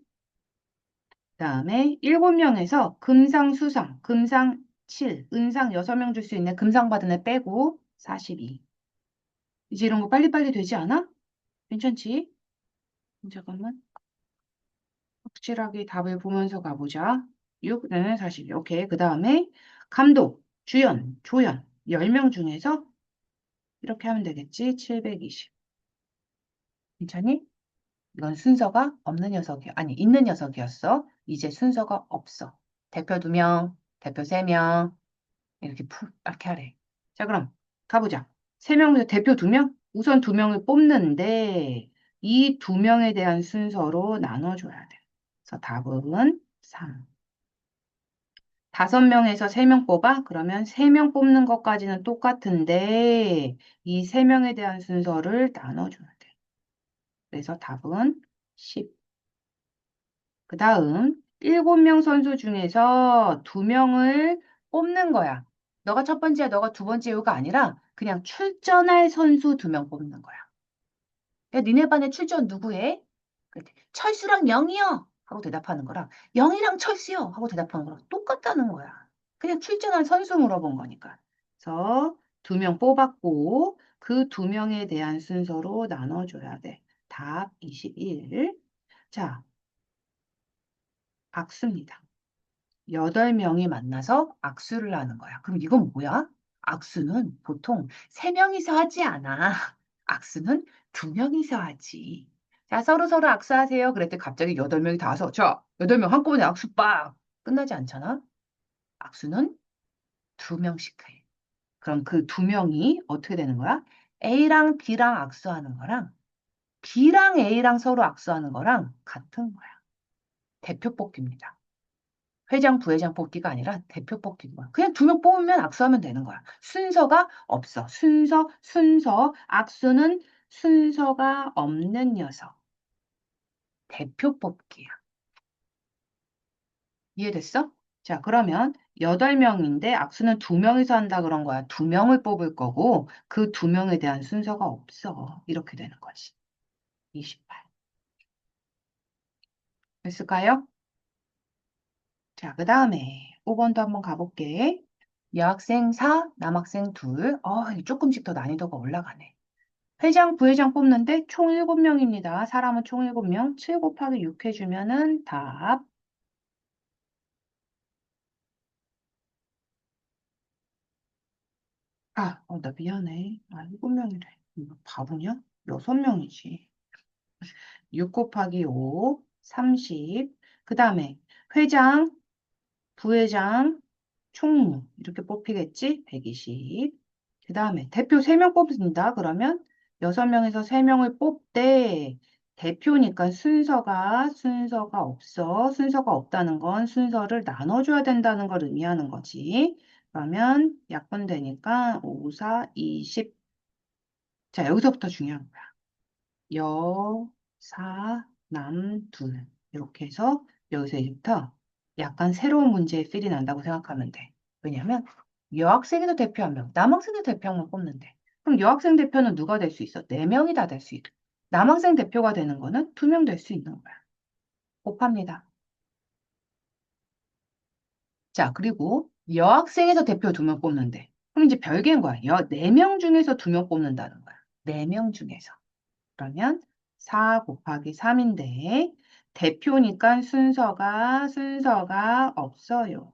그다음에 7명에서 금상, 수상, 금상 7, 은상 6명 줄 수 있는 금상 받은 애 빼고 42. 이제 이런 거 빨리빨리 되지 않아? 괜찮지? 잠깐만. 확실하게 답을 보면서 가보자. 6, 네, 42. 오케이. 그 다음에 감독, 주연, 조연 10명 중에서 이렇게 하면 되겠지? 720. 괜찮니? 이건 순서가 없는 녀석이야. 아니, 있는 녀석이었어. 이제 순서가 없어. 대표 2명, 대표 3명, 이렇게 하래. 자, 그럼 가보자. 3명 중에 대표 2명? 우선 2명을 뽑는데 이 2명에 대한 순서로 나눠줘야 돼. 그래서 답은 3. 5명에서 3명 뽑아? 그러면 3명 뽑는 것까지는 똑같은데 이 3명에 대한 순서를 나눠줘야 돼. 그래서 답은 10. 그 다음 7명 선수 중에서 2명을 뽑는 거야. 너가 첫 번째야, 너가 두 번째요가 아니라 그냥 출전할 선수 2명 뽑는 거야. 야, 니네 반에 출전 누구 해? 그랬더니 철수랑 영이요 하고 대답하는 거랑 영이랑 철수요 하고 대답하는 거랑 똑같다는 거야. 그냥 출전할 선수 물어본 거니까. 그래서 2명 뽑았고 그 2명에 대한 순서로 나눠줘야 돼. 답 21. 자, 악수입니다. 8명이 만나서 악수를 하는 거야. 그럼 이건 뭐야? 악수는 보통 3명이서 하지 않아. 악수는 2명이서 하지. 자, 서로 악수하세요. 그랬더니 갑자기 8명이 다 와서, 자, 8명 한꺼번에 악수 빡! 끝나지 않잖아? 악수는 2명씩 해. 그럼 그 2명이 어떻게 되는 거야? A랑 B랑 악수하는 거랑 B랑 A랑 서로 악수하는 거랑 같은 거야. 대표 뽑기입니다. 회장, 부회장 뽑기가 아니라 대표 뽑기인 거야. 그냥 2명 뽑으면 악수하면 되는 거야. 순서가 없어. 순서. 악수는 순서가 없는 녀석. 대표 뽑기야. 이해됐어? 자, 그러면 8명인데 악수는 2명이서 한다 그런 거야. 2명을 뽑을 거고 그 2명에 대한 순서가 없어. 이렇게 되는 거지. 28. 됐을까요? 자, 그 다음에 5번도 한번 가볼게. 여학생 4, 남학생 2. 이게 조금씩 더 난이도가 올라가네. 회장, 부회장 뽑는데 총 7명입니다. 사람은 총 7명. 7 곱하기 6 해주면은 답. 나 미안해. 7명이래. 이거 바보냐? 6명이지. 6 곱하기 5, 30. 그 다음에 회장, 부회장, 총무. 이렇게 뽑히겠지? 120. 그 다음에 대표 3명 뽑습니다. 그러면 6명에서 3명을 뽑되 대표니까 순서가 없어. 순서가 없다는 건 순서를 나눠줘야 된다는 걸 의미하는 거지. 그러면 약분되니까 5, 4, 20. 자, 여기서부터 중요한 거야. 여, 사, 남, 둘. 이렇게 해서 여기서 이제부터 약간 새로운 문제의 필이 난다고 생각하면 돼. 왜냐면 여학생에도 대표 한 명, 남학생도 대표 한 명 뽑는데 그럼 여학생 대표는 누가 될 수 있어? 4명이 다 될 수 있어. 남학생 대표가 되는 거는 2명 될 수 있는 거야. 곱합니다. 자, 그리고 여학생에서 대표 2명 뽑는데 그럼 이제 별개인 거야. 4명 중에서 2명 뽑는다는 거야. 4명 중에서. 그러면 4 곱하기 3인데 대표니까 순서가 없어요.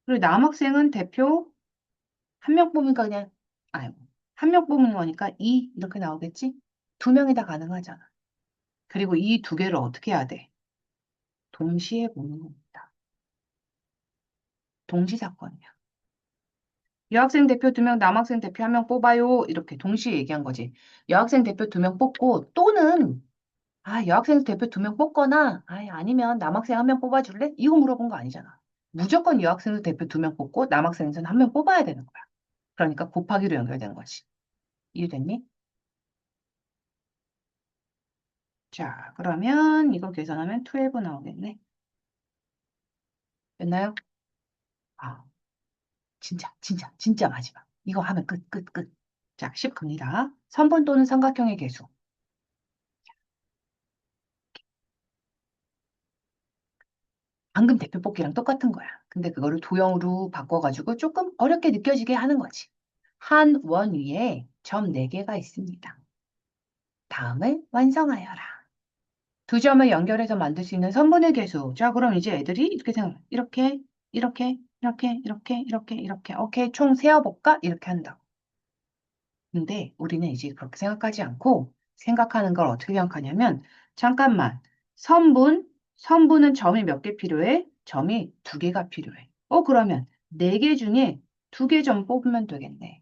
그리고 남학생은 대표 한 명 뽑으니까 그냥 아이고 한 명 뽑는 거니까 2 이렇게 나오겠지? 2명이 다 가능하잖아. 그리고 이 2개를 어떻게 해야 돼? 동시에 보는 겁니다. 동시사건이야. 여학생 대표 2명, 남학생 대표 1명 뽑아요. 이렇게 동시에 얘기한 거지. 여학생 대표 2명 뽑고 또는 여학생 대표 2명 뽑거나, 아니면 남학생 1명 뽑아줄래? 이거 물어본 거 아니잖아. 무조건 여학생 대표 2명 뽑고 남학생에서는 1명 뽑아야 되는 거야. 그러니까 곱하기로 연결되는 거지. 이해됐니? 자, 그러면 이거 계산하면 12 나오겠네. 됐나요? 아, 진짜 마지막. 이거 하면 끝. 자, 10 갑니다. 선분 또는 삼각형의 개수. 방금 대표 뽑기랑 똑같은 거야. 근데 그거를 도형으로 바꿔가지고 조금 어렵게 느껴지게 하는 거지. 한 원 위에 점 4개가 있습니다. 다음을 완성하여라. 두 점을 연결해서 만들 수 있는 선분의 개수. 자, 그럼 이제 애들이 이렇게 생각해. 이렇게. 오케이, 총 세어볼까? 이렇게 한다. 근데 우리는 이제 그렇게 생각하지 않고 생각하는 걸 어떻게 생각하냐면 잠깐만. 선분은 점이 몇 개 필요해? 점이 2개가 필요해. 그러면 4개 중에 2개 점 뽑으면 되겠네.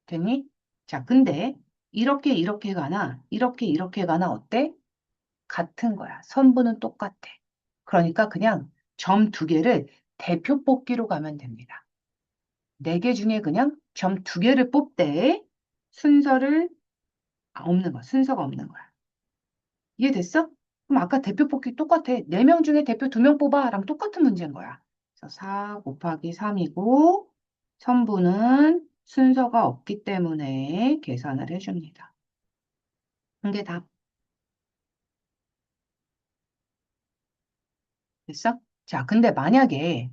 됐니? 자, 근데 이렇게 가나 이렇게 가나 어때? 같은 거야. 선분은 똑같아. 그러니까 그냥 점 2개를 대표 뽑기로 가면 됩니다. 4개 중에 그냥 점 2개를 뽑되 순서를 없는 거야. 순서가 없는 거야. 이해됐어? 그럼 아까 대표 뽑기 똑같아. 4명 중에 대표 2명 뽑아랑 똑같은 문제인 거야. 그래서 4 곱하기 3이고 선분은 순서가 없기 때문에 계산을 해줍니다. 이게 답. 됐어? 자, 근데 만약에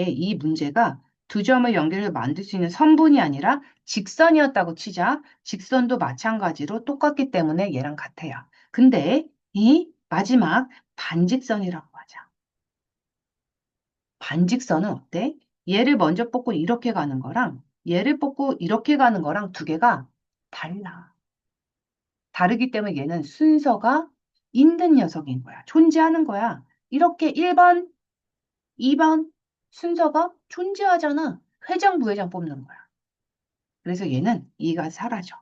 이 문제가 두 점을 연결해서 만들 수 있는 선분이 아니라 직선이었다고 치자. 직선도 마찬가지로 똑같기 때문에 얘랑 같아요. 근데 이 마지막 반직선이라고 하자. 반직선은 어때? 얘를 먼저 뽑고 이렇게 가는 거랑 얘를 뽑고 이렇게 가는 거랑 2개가 달라. 다르기 때문에 얘는 순서가 있는 녀석인 거야. 존재하는 거야. 이렇게 1번, 2번 순서가 존재하잖아. 회장, 부회장 뽑는 거야. 그래서 얘는 이가 사라져.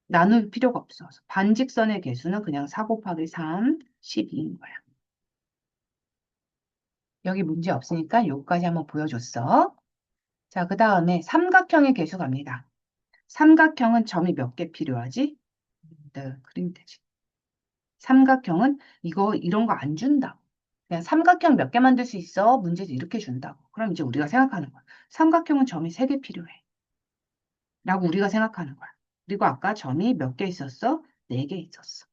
나눌 필요가 없어. 반직선의 개수는 그냥 4 곱하기 3, 12인 거야. 여기 문제 없으니까 여기까지 한번 보여줬어. 자, 그 다음에 삼각형의 개수 갑니다. 삼각형은 점이 몇 개 필요하지? 네, 그리면 되지. 삼각형은 이런 거 안 준다. 그냥 삼각형 몇 개 만들 수 있어? 문제도 이렇게 준다고. 그럼 이제 우리가 생각하는 거야. 삼각형은 점이 3개 필요해. 라고 우리가 생각하는 거야. 그리고 아까 점이 몇 개 있었어? 4개 있었어.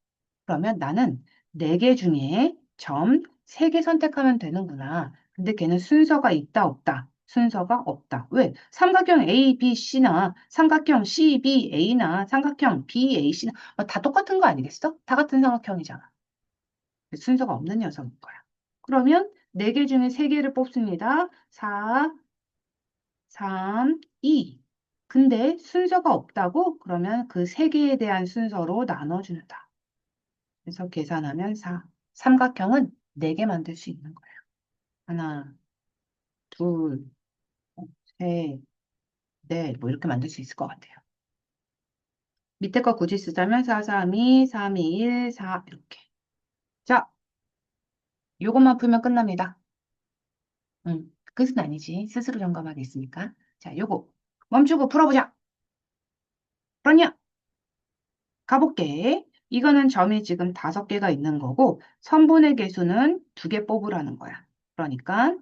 그러면 나는 4개 중에 점 3개 선택하면 되는구나. 근데 걔는 순서가 있다, 없다? 순서가 없다. 왜? 삼각형 A, B, C나 삼각형 C, B, A나 삼각형 B, A, C나 다 똑같은 거 아니겠어? 다 같은 삼각형이잖아. 순서가 없는 녀석인 거야. 그러면 4개 중에 3개를 뽑습니다. 4, 3, 2. 근데 순서가 없다고? 그러면 그 3개에 대한 순서로 나눠준다. 그래서 계산하면 4. 삼각형은 4개 만들 수 있는 거예요. 하나, 둘, 셋, 넷, 뭐 이렇게 만들 수 있을 것 같아요. 밑에 거 굳이 쓰자면 4, 3, 2, 3, 2, 1, 4 이렇게. 자, 요것만 풀면 끝납니다. 끝은 아니지. 스스로 점검하기 있으니까. 자, 요거 멈추고 풀어보자. 그러냐? 가볼게. 이거는 점이 지금 5개가 있는 거고 선분의 개수는 2개 뽑으라는 거야. 그러니까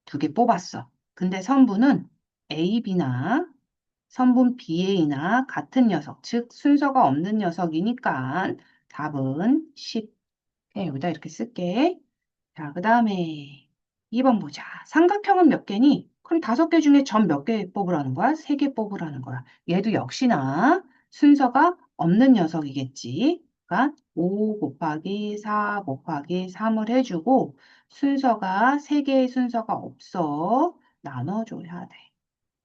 2개 뽑았어. 근데 선분은 A, B나 선분 BA나 같은 녀석, 즉 순서가 없는 녀석이니까 답은 10. 그냥 여기다 이렇게 쓸게. 자, 그 다음에 2번 보자. 삼각형은 몇 개니? 그럼 5개 중에 점 몇 개 뽑으라는 거야? 3개 뽑으라는 거야. 얘도 역시나 순서가 없는 녀석이겠지. 그러니까 5 곱하기 4 곱하기 3을 해주고 순서가 3개의 순서가 없어. 나눠줘야 돼.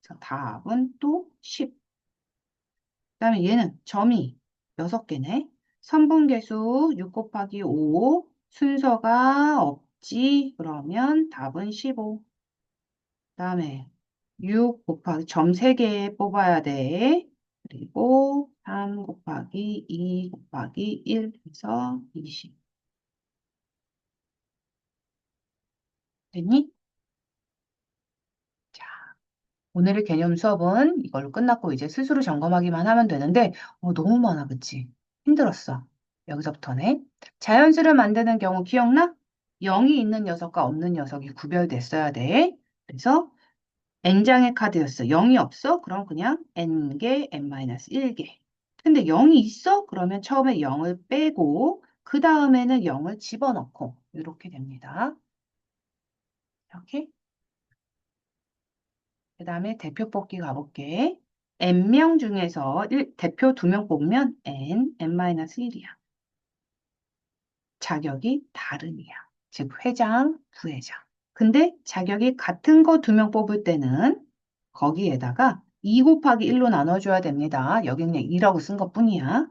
그래서 답은 또 10. 그다음에 얘는 점이 6개네. 선분계수 6 곱하기 5 순서가 없지. 그러면 답은 15. 그다음에 6 곱하기 점 3개 뽑아야 돼. 그리고 3 곱하기 2 곱하기 1 해서 20. 됐니? 자, 오늘의 개념 수업은 이걸로 끝났고 이제 스스로 점검하기만 하면 되는데 너무 많아, 그치? 힘들었어. 여기서부터네. 자연수를 만드는 경우 기억나? 0이 있는 녀석과 없는 녀석이 구별됐어야 돼. 그래서 n장의 카드였어. 0이 없어? 그럼 그냥 n개, n-1개. 근데 0이 있어? 그러면 처음에 0을 빼고 그 다음에는 0을 집어넣고 이렇게 됩니다. 이렇게. 그 다음에 대표 뽑기 가볼게. n명 중에서 대표 2명 뽑으면 n-1이야. 자격이 다름이야. 즉 회장, 부회장. 근데 자격이 같은 거 2명 뽑을 때는 거기에다가 2 곱하기 1로 나눠줘야 됩니다. 여기 그냥 2라고 쓴 것뿐이야.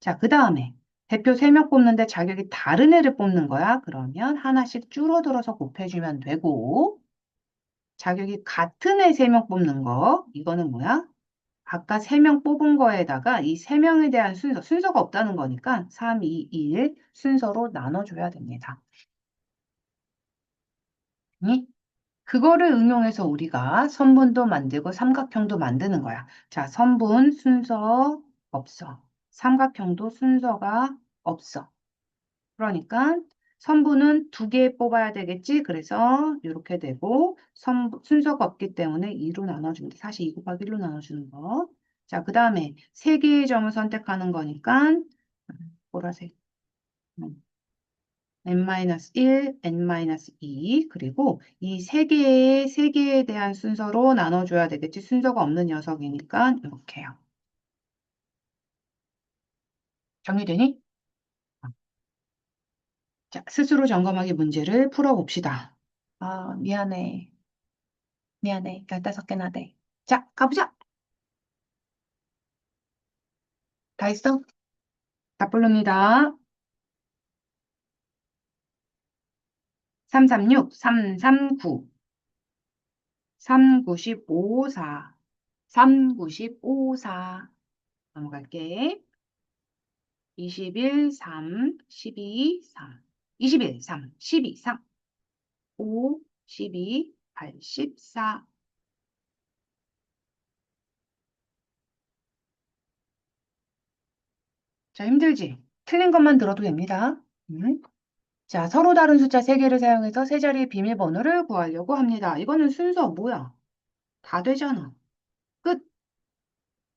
자, 그 다음에 대표 3명 뽑는데 자격이 다른 애를 뽑는 거야. 그러면 하나씩 줄어들어서 곱해주면 되고 자격이 같은 애 3명 뽑는 거 이거는 뭐야? 아까 3명 뽑은 거에다가 이 3명에 대한 순서가 없다는 거니까 3, 2, 1 순서로 나눠줘야 됩니다. 니? 그거를 응용해서 우리가 선분도 만들고 삼각형도 만드는 거야. 자, 선분 순서 없어. 삼각형도 순서가 없어. 그러니까 선분은 2개 뽑아야 되겠지. 그래서 이렇게 되고 순서가 없기 때문에 2로 나눠주면 돼. 사실 2 곱하기 1로 나눠주는 거. 자, 그 다음에 3개의 점을 선택하는 거니까 보라색. n-1, n-2 그리고 이 세 개에 대한 순서로 나눠줘야 되겠지. 순서가 없는 녀석이니까 이렇게요. 정리되니? 자, 스스로 점검하기 문제를 풀어봅시다. 아, 미안해. 미안해. 15개나 돼. 자, 가보자. 다 했어? 다 부릅니다. 336, 339, 390, 54, 390, 54. 넘어갈게. 21, 3, 12, 3. 21, 3, 12, 3. 5, 12, 84. 자, 힘들지? 틀린 것만 들어도 됩니다. 자, 서로 다른 숫자 3개를 사용해서 세 자리의 비밀번호를 구하려고 합니다. 이거는 순서 뭐야? 다 되잖아. 끝.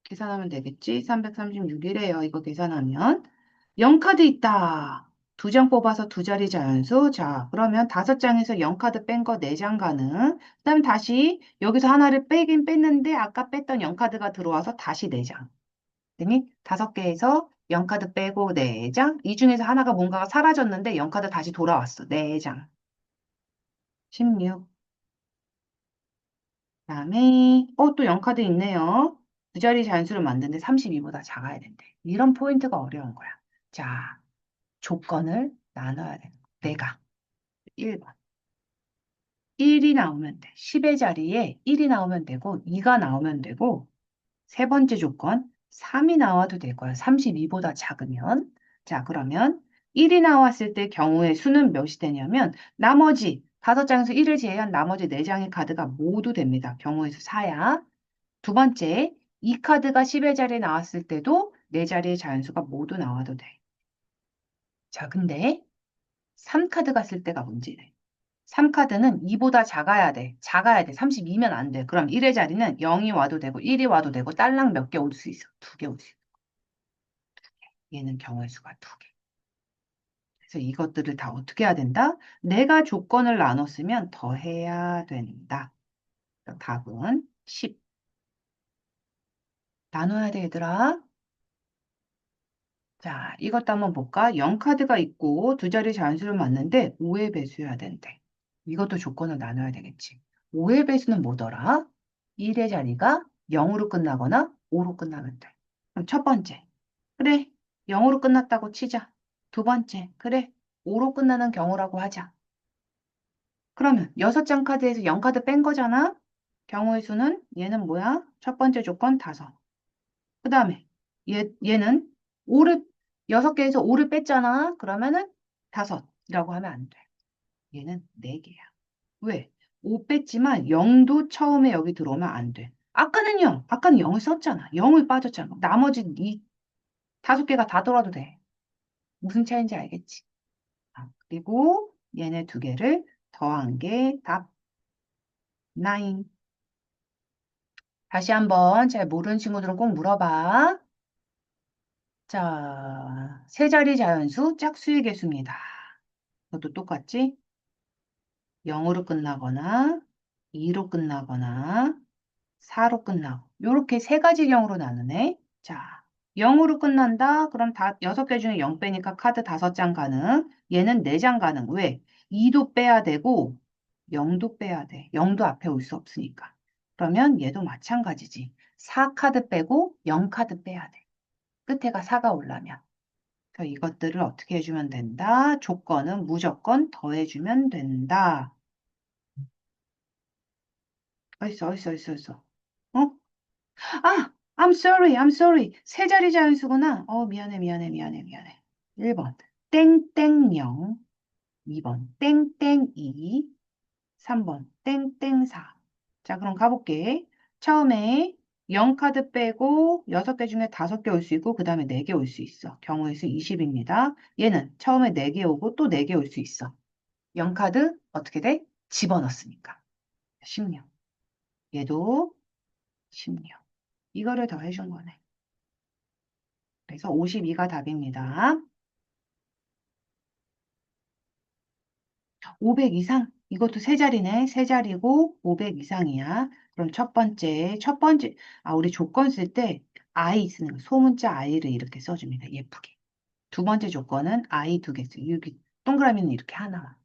계산하면 되겠지? 336이래요. 이거 계산하면. 0카드 있다. 2장 뽑아서 두 자리 자연수. 자, 그러면 5장에서 0카드 뺀 거 4장 가능. 그다음 다시 여기서 하나를 빼긴 뺐는데 아까 뺐던 0카드가 들어와서 다시 4장. 그랬더니 5개에서 0카드 빼고 4장. 이 중에서 하나가 뭔가가 사라졌는데 0카드 다시 돌아왔어. 4장. 16. 그다음에 또 0카드 있네요. 두 자리 잔수를 만드는데 32보다 작아야 된대. 이런 포인트가 어려운 거야. 자, 조건을 나눠야 돼. 내가 1번. 1이 나오면 돼. 10의 자리에 1이 나오면 되고 2가 나오면 되고 세 번째 조건 3이 나와도 될 거야. 32보다 작으면. 자, 그러면 1이 나왔을 때 경우의 수는 몇이 되냐면 나머지 5장에서 1을 제외한 나머지 4장의 카드가 모두 됩니다. 경우의 수 4야. 두 번째, 이 카드가 10의 자리에 나왔을 때도 네 자리의 자연수가 모두 나와도 돼. 자, 근데 3카드가 쓸 때가 문제래. 3카드는 2보다 작아야 돼. 작아야 돼. 32면 안 돼. 그럼 1의 자리는 0이 와도 되고 1이 와도 되고 딸랑 몇 개 올 수 있어. 2개 올 수 있어. 얘는 경우의 수가 2개. 그래서 이것들을 다 어떻게 해야 된다? 내가 조건을 나눴으면 더해야 된다. 답은 10. 나눠야 돼, 얘들아. 자, 이것도 한번 볼까? 0카드가 있고 두 자리 자연수를 맞는데 5의 배수여야 된대. 이것도 조건을 나눠야 되겠지. 5의 배수는 뭐더라? 1의 자리가 0으로 끝나거나 5로 끝나면 돼. 그럼 첫 번째, 그래, 0으로 끝났다고 치자. 두 번째, 그래, 5로 끝나는 경우라고 하자. 그러면 6장 카드에서 0카드 뺀 거잖아? 경우의 수는 얘는 뭐야? 첫 번째 조건 5. 그 다음에 얘는 5를 6개에서 5를 뺐잖아. 그러면은 5이라고 하면 안 돼. 얘는 4개야. 왜? 5 뺐지만 0도 처음에 여기 들어오면 안 돼. 아까는 0을 썼잖아. 0을 빠졌잖아. 나머지 이 5개가 다 돌아도 돼. 무슨 차이인지 알겠지? 그리고 얘네 2개를 더한 게 답 9. 다시 한번 잘 모르는 친구들은 꼭 물어봐. 자, 세 자리 자연수 짝수의 개수입니다. 이것도 똑같지? 0으로 끝나거나 2로 끝나거나 4로 끝나고 이렇게 세 가지 경우로 나누네. 자, 0으로 끝난다. 그럼 다 6개 중에 0 빼니까 카드 5장 가능. 얘는 4장 가능. 왜? 2도 빼야 되고 0도 빼야 돼. 0도 앞에 올 수 없으니까. 그러면 얘도 마찬가지지. 4카드 빼고 0카드 빼야 돼. 끝에가 4가 올라면. 그래서 이것들을 어떻게 해주면 된다? 조건은 무조건 더해주면 된다. 어딨어. 어? I'm sorry, I'm sorry. 세 자리 자연수구나. 미안해. 1번, 땡땡0. 2번, 땡땡2. 3번, 땡땡4. 자, 그럼 가볼게. 처음에 0카드 빼고 6개 중에 5개 올 수 있고, 그 다음에 4개 올 수 있어. 경우의 수 20입니다. 얘는 처음에 4개 오고 또 4개 올 수 있어. 0카드 어떻게 돼? 집어넣었으니까. 16. 얘도 16. 이거를 더해준 거네. 그래서 52가 답입니다. 500 이상? 이것도 세 자리네. 세 자리고 500 이상이야. 그럼 우리 조건 쓸 때 I 쓰는 거, 소문자 I를 이렇게 써줍니다. 예쁘게. 두 번째 조건은 I 2개 쓰. 여기 동그라미는 이렇게 하나만.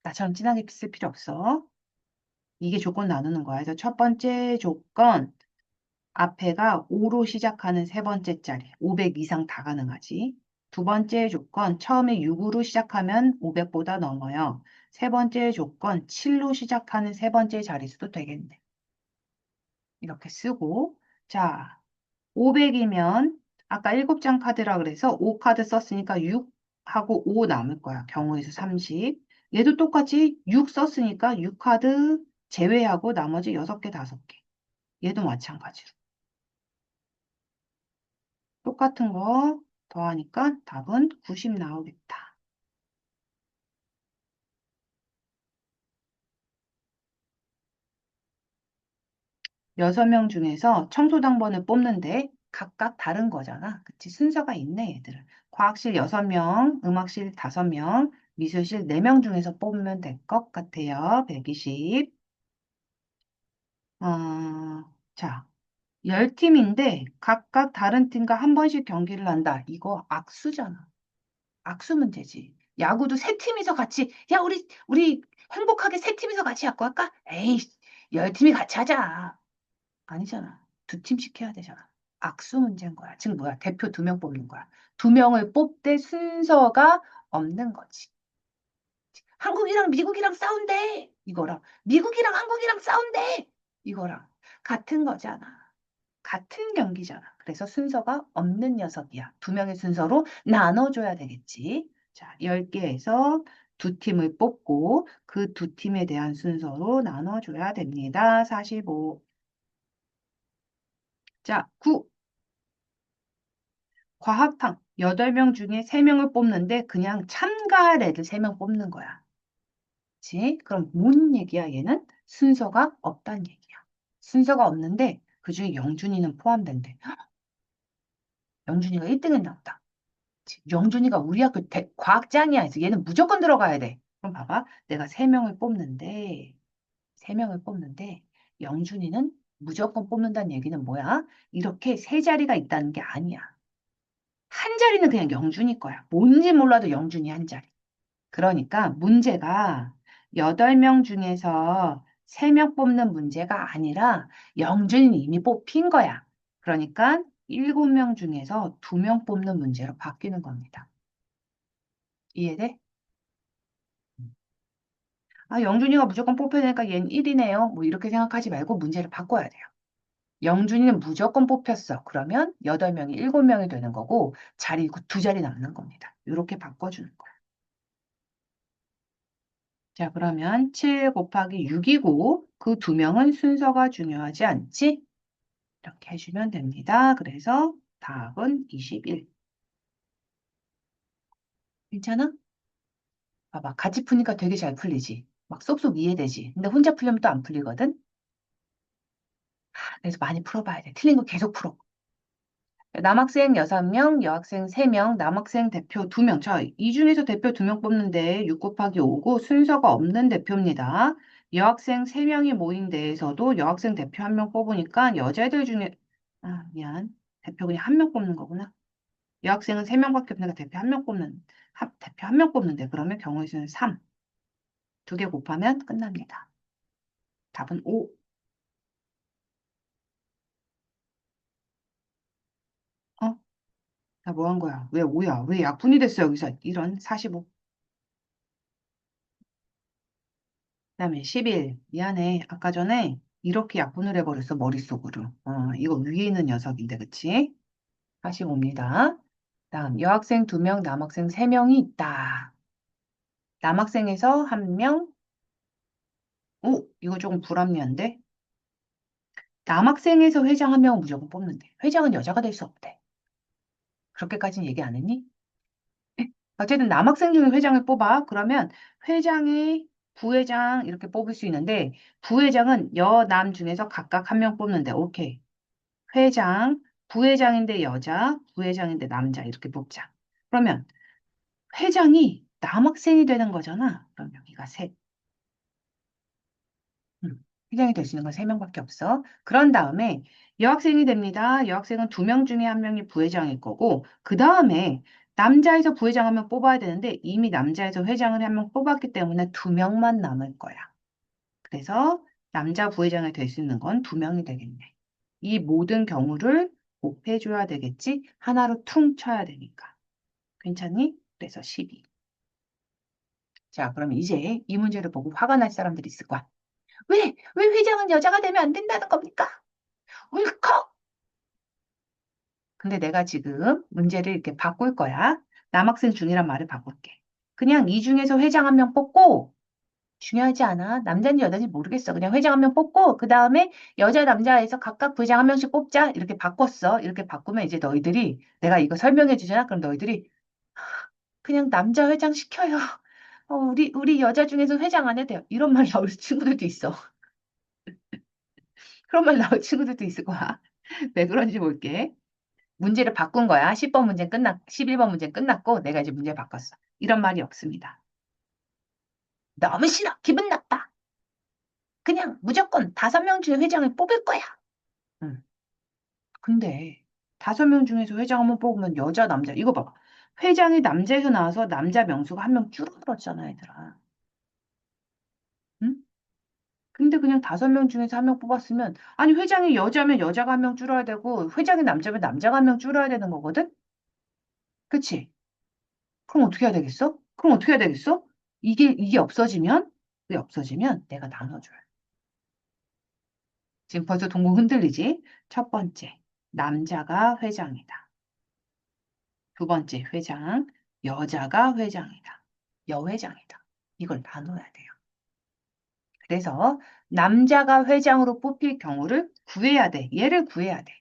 나처럼 진하게 쓸 필요 없어. 이게 조건 나누는 거야. 그래서 첫 번째 조건, 앞에가 5로 시작하는 세 번째 자리, 500 이상 다 가능하지. 두 번째 조건, 처음에 6으로 시작하면 500보다 넘어요. 세 번째 조건, 7로 시작하는 세 번째 자릿수도 되겠네. 이렇게 쓰고, 자, 500이면 아까 7장 카드라 그래서 5카드 썼으니까 6하고 5 남을 거야. 경우의 수 30. 얘도 똑같이 6 썼으니까 6카드 제외하고 나머지 6개, 5개. 얘도 마찬가지로. 똑같은 거 더하니까 답은 90 나오겠다. 여섯 명 중에서 청소당번을 뽑는데 각각 다른 거잖아. 그치? 순서가 있네, 얘들은. 과학실 6명, 음악실 5명, 미술실 4명 중에서 뽑으면 될 것 같아요. 120. 자, 10팀인데 각각 다른 팀과 한 번씩 경기를 한다. 이거 악수잖아. 악수 문제지. 야구도 세 팀이서 같이, 야, 우리 행복하게 세 팀이서 같이 야구 할까? 에이, 10팀이 같이 하자. 아니잖아. 두 팀씩 해야 되잖아. 악수 문제인 거야. 지금 뭐야? 대표 2명 뽑는 거야. 2명을 뽑되 순서가 없는 거지. 한국이랑 미국이랑 싸운대. 이거랑 미국이랑 한국이랑 싸운대. 이거랑 같은 거잖아. 같은 경기잖아. 그래서 순서가 없는 녀석이야. 2명의 순서로 나눠줘야 되겠지. 자, 10개에서 두 팀을 뽑고 그 두 팀에 대한 순서로 나눠줘야 됩니다. 45. 자, 9. 과학탕 8명 중에 3명을 뽑는데 그냥 참가할 애들 3명 뽑는 거야. 그치? 그럼 뭔 얘기야, 얘는? 순서가 없다는 얘기야. 순서가 없는데 그중에 영준이는 포함된대. 영준이가 1등 했나 보다. 그치? 영준이가 우리 학교 과학장이야. 그래서 얘는 무조건 들어가야 돼. 그럼 봐봐. 내가 3명을 뽑는데, 3명을 뽑는데, 영준이는 무조건 뽑는다는 얘기는 뭐야? 이렇게 세 자리가 있다는 게 아니야. 한 자리는 그냥 영준이 거야. 뭔지 몰라도 영준이 한 자리. 그러니까 문제가 8명 중에서 3명 뽑는 문제가 아니라 영준이 이미 뽑힌 거야. 그러니까 7명 중에서 2명 뽑는 문제로 바뀌는 겁니다. 이해돼? 아, 영준이가 무조건 뽑혀야 되니까 얘는 1이네요. 뭐 이렇게 생각하지 말고 문제를 바꿔야 돼요. 영준이는 무조건 뽑혔어. 그러면 8명이 7명이 되는 거고 자리 2자리 남는 겁니다. 이렇게 바꿔주는 거야. 자, 그러면 7 곱하기 6이고 그 2명은 순서가 중요하지 않지? 이렇게 해주면 됩니다. 그래서 답은 21. 괜찮아? 봐봐. 같이 푸니까 되게 잘 풀리지. 막 쏙쏙 이해되지. 근데 혼자 풀려면 또 안 풀리거든? 그래서 많이 풀어봐야 돼. 틀린 거 계속 풀어. 남학생 6명, 여학생 3명, 남학생 대표 2명. 자, 이 중에서 대표 2명 뽑는데 6 곱하기 5고 순서가 없는 대표입니다. 여학생 3명이 모인 데에서도 여학생 대표 1명 뽑으니까 여자애들 중에, 아, 미안. 대표 그냥 1명 뽑는 거구나. 여학생은 3명밖에 없으니까 대표 1명 뽑는, 대표 1명 뽑는데 그러면 경우의 수는 3. 2개 곱하면 끝납니다. 답은 5. 어? 나 뭐 한 거야? 왜 5야? 왜 약분이 됐어, 여기서? 이런 45. 그다음에 11. 미안해. 아까 전에 이렇게 약분을 해버렸어, 머릿속으로. 이거 위에 있는 녀석인데, 그치? 45입니다. 다음, 여학생 2명, 남학생 3명이 있다. 남학생에서 1명, 오, 이거 조금 불합리한데? 남학생에서 회장 1명은 무조건 뽑는데. 회장은 여자가 될 수 없대. 그렇게까지는 얘기 안 했니? 어쨌든 남학생 중에 회장을 뽑아. 그러면 회장이 부회장 이렇게 뽑을 수 있는데, 부회장은 여, 남 중에서 각각 1명 뽑는데, 오케이. 회장, 부회장인데 여자, 부회장인데 남자 이렇게 뽑자. 그러면 회장이 남학생이 되는 거잖아. 그럼 여기가 셋. 회장이 될 수 있는 건 3명밖에 없어. 그런 다음에 여학생이 됩니다. 여학생은 2명 중에 1명이 부회장일 거고 그 다음에 남자에서 부회장 1명 뽑아야 되는데 이미 남자에서 회장을 1명 뽑았기 때문에 2명만 남을 거야. 그래서 남자 부회장이 될 수 있는 건 2명이 되겠네. 이 모든 경우를 곱해줘야 되겠지? 하나로 퉁 쳐야 되니까. 괜찮니? 그래서 12. 자, 그럼 이제 이 문제를 보고 화가 날 사람들이 있을 거야. 왜 회장은 여자가 되면 안 된다는 겁니까? 울컥! 근데 내가 지금 문제를 이렇게 바꿀 거야. 남학생 중이란 말을 바꿀게. 그냥 이 중에서 회장 1명 뽑고 중요하지 않아. 남자인지 여자인지 모르겠어. 그냥 회장 1명 뽑고 그 다음에 여자 남자에서 각각 부회장 1명씩 뽑자. 이렇게 바꿨어. 이렇게 바꾸면 이제 너희들이 내가 이거 설명해 주잖아. 그럼 너희들이 그냥 남자 회장 시켜요. 우리 여자 중에서 회장 안 해도 돼요. 이런 말 나올 친구들도 있어. 그런 말 나올 친구들도 있을 거야. 왜 그런지 볼게. 문제를 바꾼 거야. 10번 문제 11번 문제 끝났고 내가 이제 문제 바꿨어. 이런 말이 없습니다. 너무 싫어. 기분 나빠. 그냥 무조건 5명 중에 회장을 뽑을 거야. 응. 근데 5명 중에서 회장 한번 뽑으면 여자, 남자. 이거 봐봐. 회장이 남자에서 나와서 남자 명수가 한 명 줄어들었잖아, 얘들아. 응? 근데 그냥 5명 중에서 한 명 뽑았으면, 아니, 회장이 여자면 여자가 한 명 줄어야 되고, 회장이 남자면 남자가 한 명 줄어야 되는 거거든? 그치? 그럼 어떻게 해야 되겠어? 그럼 어떻게 해야 되겠어? 이게 없어지면, 그게 없어지면 내가 나눠줘요. 지금 벌써 동공 흔들리지? 첫 번째, 남자가 회장이다. 두 번째, 회장, 여자가 회장이다. 여회장이다. 이걸 나눠야 돼요. 그래서 남자가 회장으로 뽑힐 경우를 구해야 돼. 얘를 구해야 돼.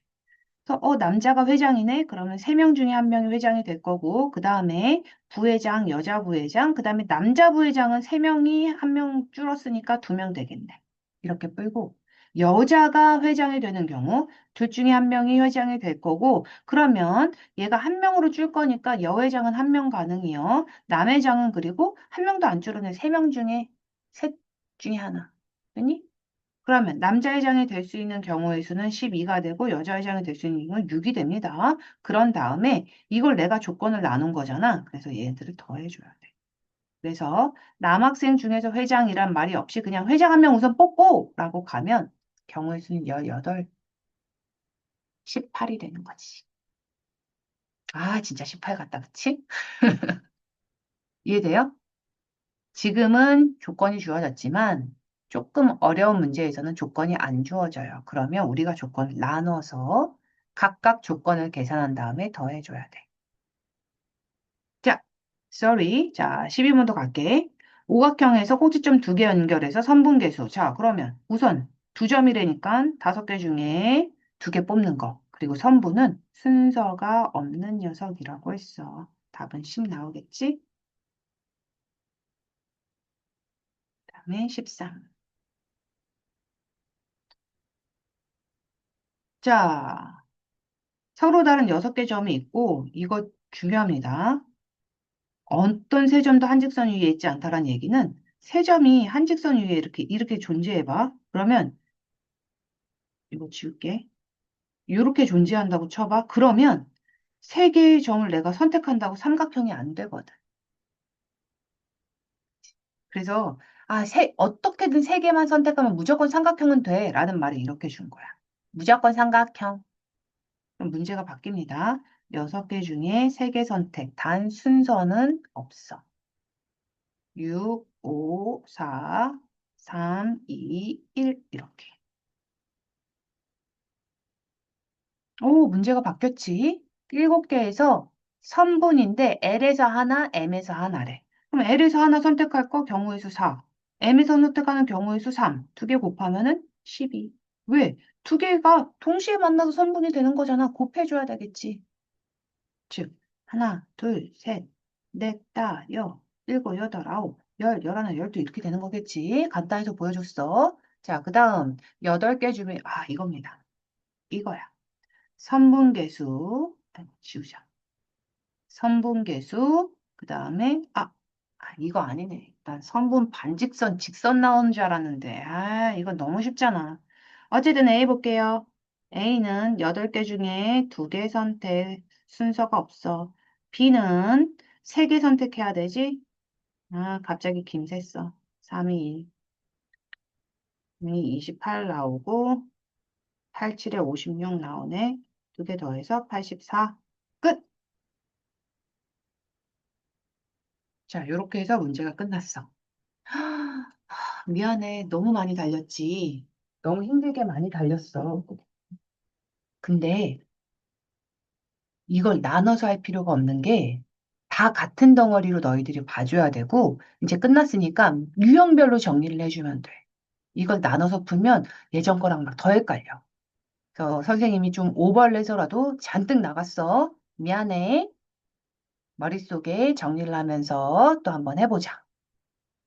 그래서 남자가 회장이네. 그러면 3명 중에 한 명이 회장이 될 거고 그 다음에 부회장, 여자 부회장, 그 다음에 남자 부회장은 3명이 한 명 줄었으니까 2명 되겠네. 이렇게 끌고 여자가 회장이 되는 경우 둘 중에 한 명이 회장이 될 거고 그러면 얘가 한 명으로 줄 거니까 여회장은 한 명 가능이요. 남회장은 그리고 한 명도 안 줄어내 3명 중에 셋 중에 하나. 됐니? 그러면 남자 회장이 될 수 있는 경우의 수는 12가 되고 여자 회장이 될 수 있는 경우는 6이 됩니다. 그런 다음에 이걸 내가 조건을 나눈 거잖아. 그래서 얘들을 더해줘야 돼. 그래서 남학생 중에서 회장이란 말이 없이 그냥 회장 한 명 우선 뽑고 라고 가면 경우의 수는 18, 18이 되는 거지. 아, 진짜 18 같다, 그치? 이해돼요? 지금은 조건이 주어졌지만 조금 어려운 문제에서는 조건이 안 주어져요. 그러면 우리가 조건을 나눠서 각각 조건을 계산한 다음에 더해줘야 돼. 자, sorry. 자, 12번도 갈게. 오각형에서 꼭지점 2개 연결해서 선분계수. 자, 그러면 우선 2점이라니까 5개 중에 2개 뽑는 거. 그리고 선분은 순서가 없는 녀석이라고 했어. 답은 10 나오겠지? 다음에 13. 자, 서로 다른 6개 점이 있고 이거 중요합니다. 어떤 세 점도 한직선 위에 있지 않다라는 얘기는 세 점이 한직선 위에 이렇게 존재해봐. 그러면 이거 지울게. 이렇게 존재한다고 쳐봐. 그러면 세 개의 점을 내가 선택한다고 삼각형이 안 되거든. 그래서 어떻게든 세 개만 선택하면 무조건 삼각형은 돼. 라는 말을 이렇게 준 거야. 무조건 삼각형. 그럼 문제가 바뀝니다. 6개 중에 3개 선택. 단 순서는 없어. 6, 5, 4, 3, 2, 1 이렇게. 오, 문제가 바뀌었지. 7개에서 선분인데 L에서 하나, M에서 하나래. 그럼 L에서 하나 선택할 거 경우의 수 4. M에서 선택하는 경우의 수 3. 2개 곱하면은 12. 왜? 2개가 동시에 만나서 선분이 되는 거잖아. 곱해줘야 되겠지. 즉, 하나, 둘, 셋, 넷, 다, 여, 일곱, 여덟, 아홉, 열, 열하나, 열두 이렇게 되는 거겠지. 간단해서 보여줬어. 자, 그 다음 8개 중에 이겁니다. 이거야. 선분계수 지우자. 선분계수 그 다음에 이거 아니네. 난 선분 반직선 직선 나오는 줄 알았는데 이건 너무 쉽잖아. 어쨌든 A 볼게요. A는 8개 중에 2개 선택 순서가 없어. B는 3개 선택해야 되지? 갑자기 김샜어. 3이 28 나오고 87에 56 나오네. 2개 더해서 84. 끝! 자, 이렇게 해서 문제가 끝났어. 미안해. 너무 많이 달렸지. 너무 힘들게 많이 달렸어. 근데 이걸 나눠서 할 필요가 없는 게 다 같은 덩어리로 너희들이 봐줘야 되고 이제 끝났으니까 유형별로 정리를 해주면 돼. 이걸 나눠서 풀면 예전 거랑 막 더 헷갈려. 그래서 선생님이 좀 오버를 해서라도 잔뜩 나갔어. 미안해. 머릿속에 정리를 하면서 또 한번 해보자.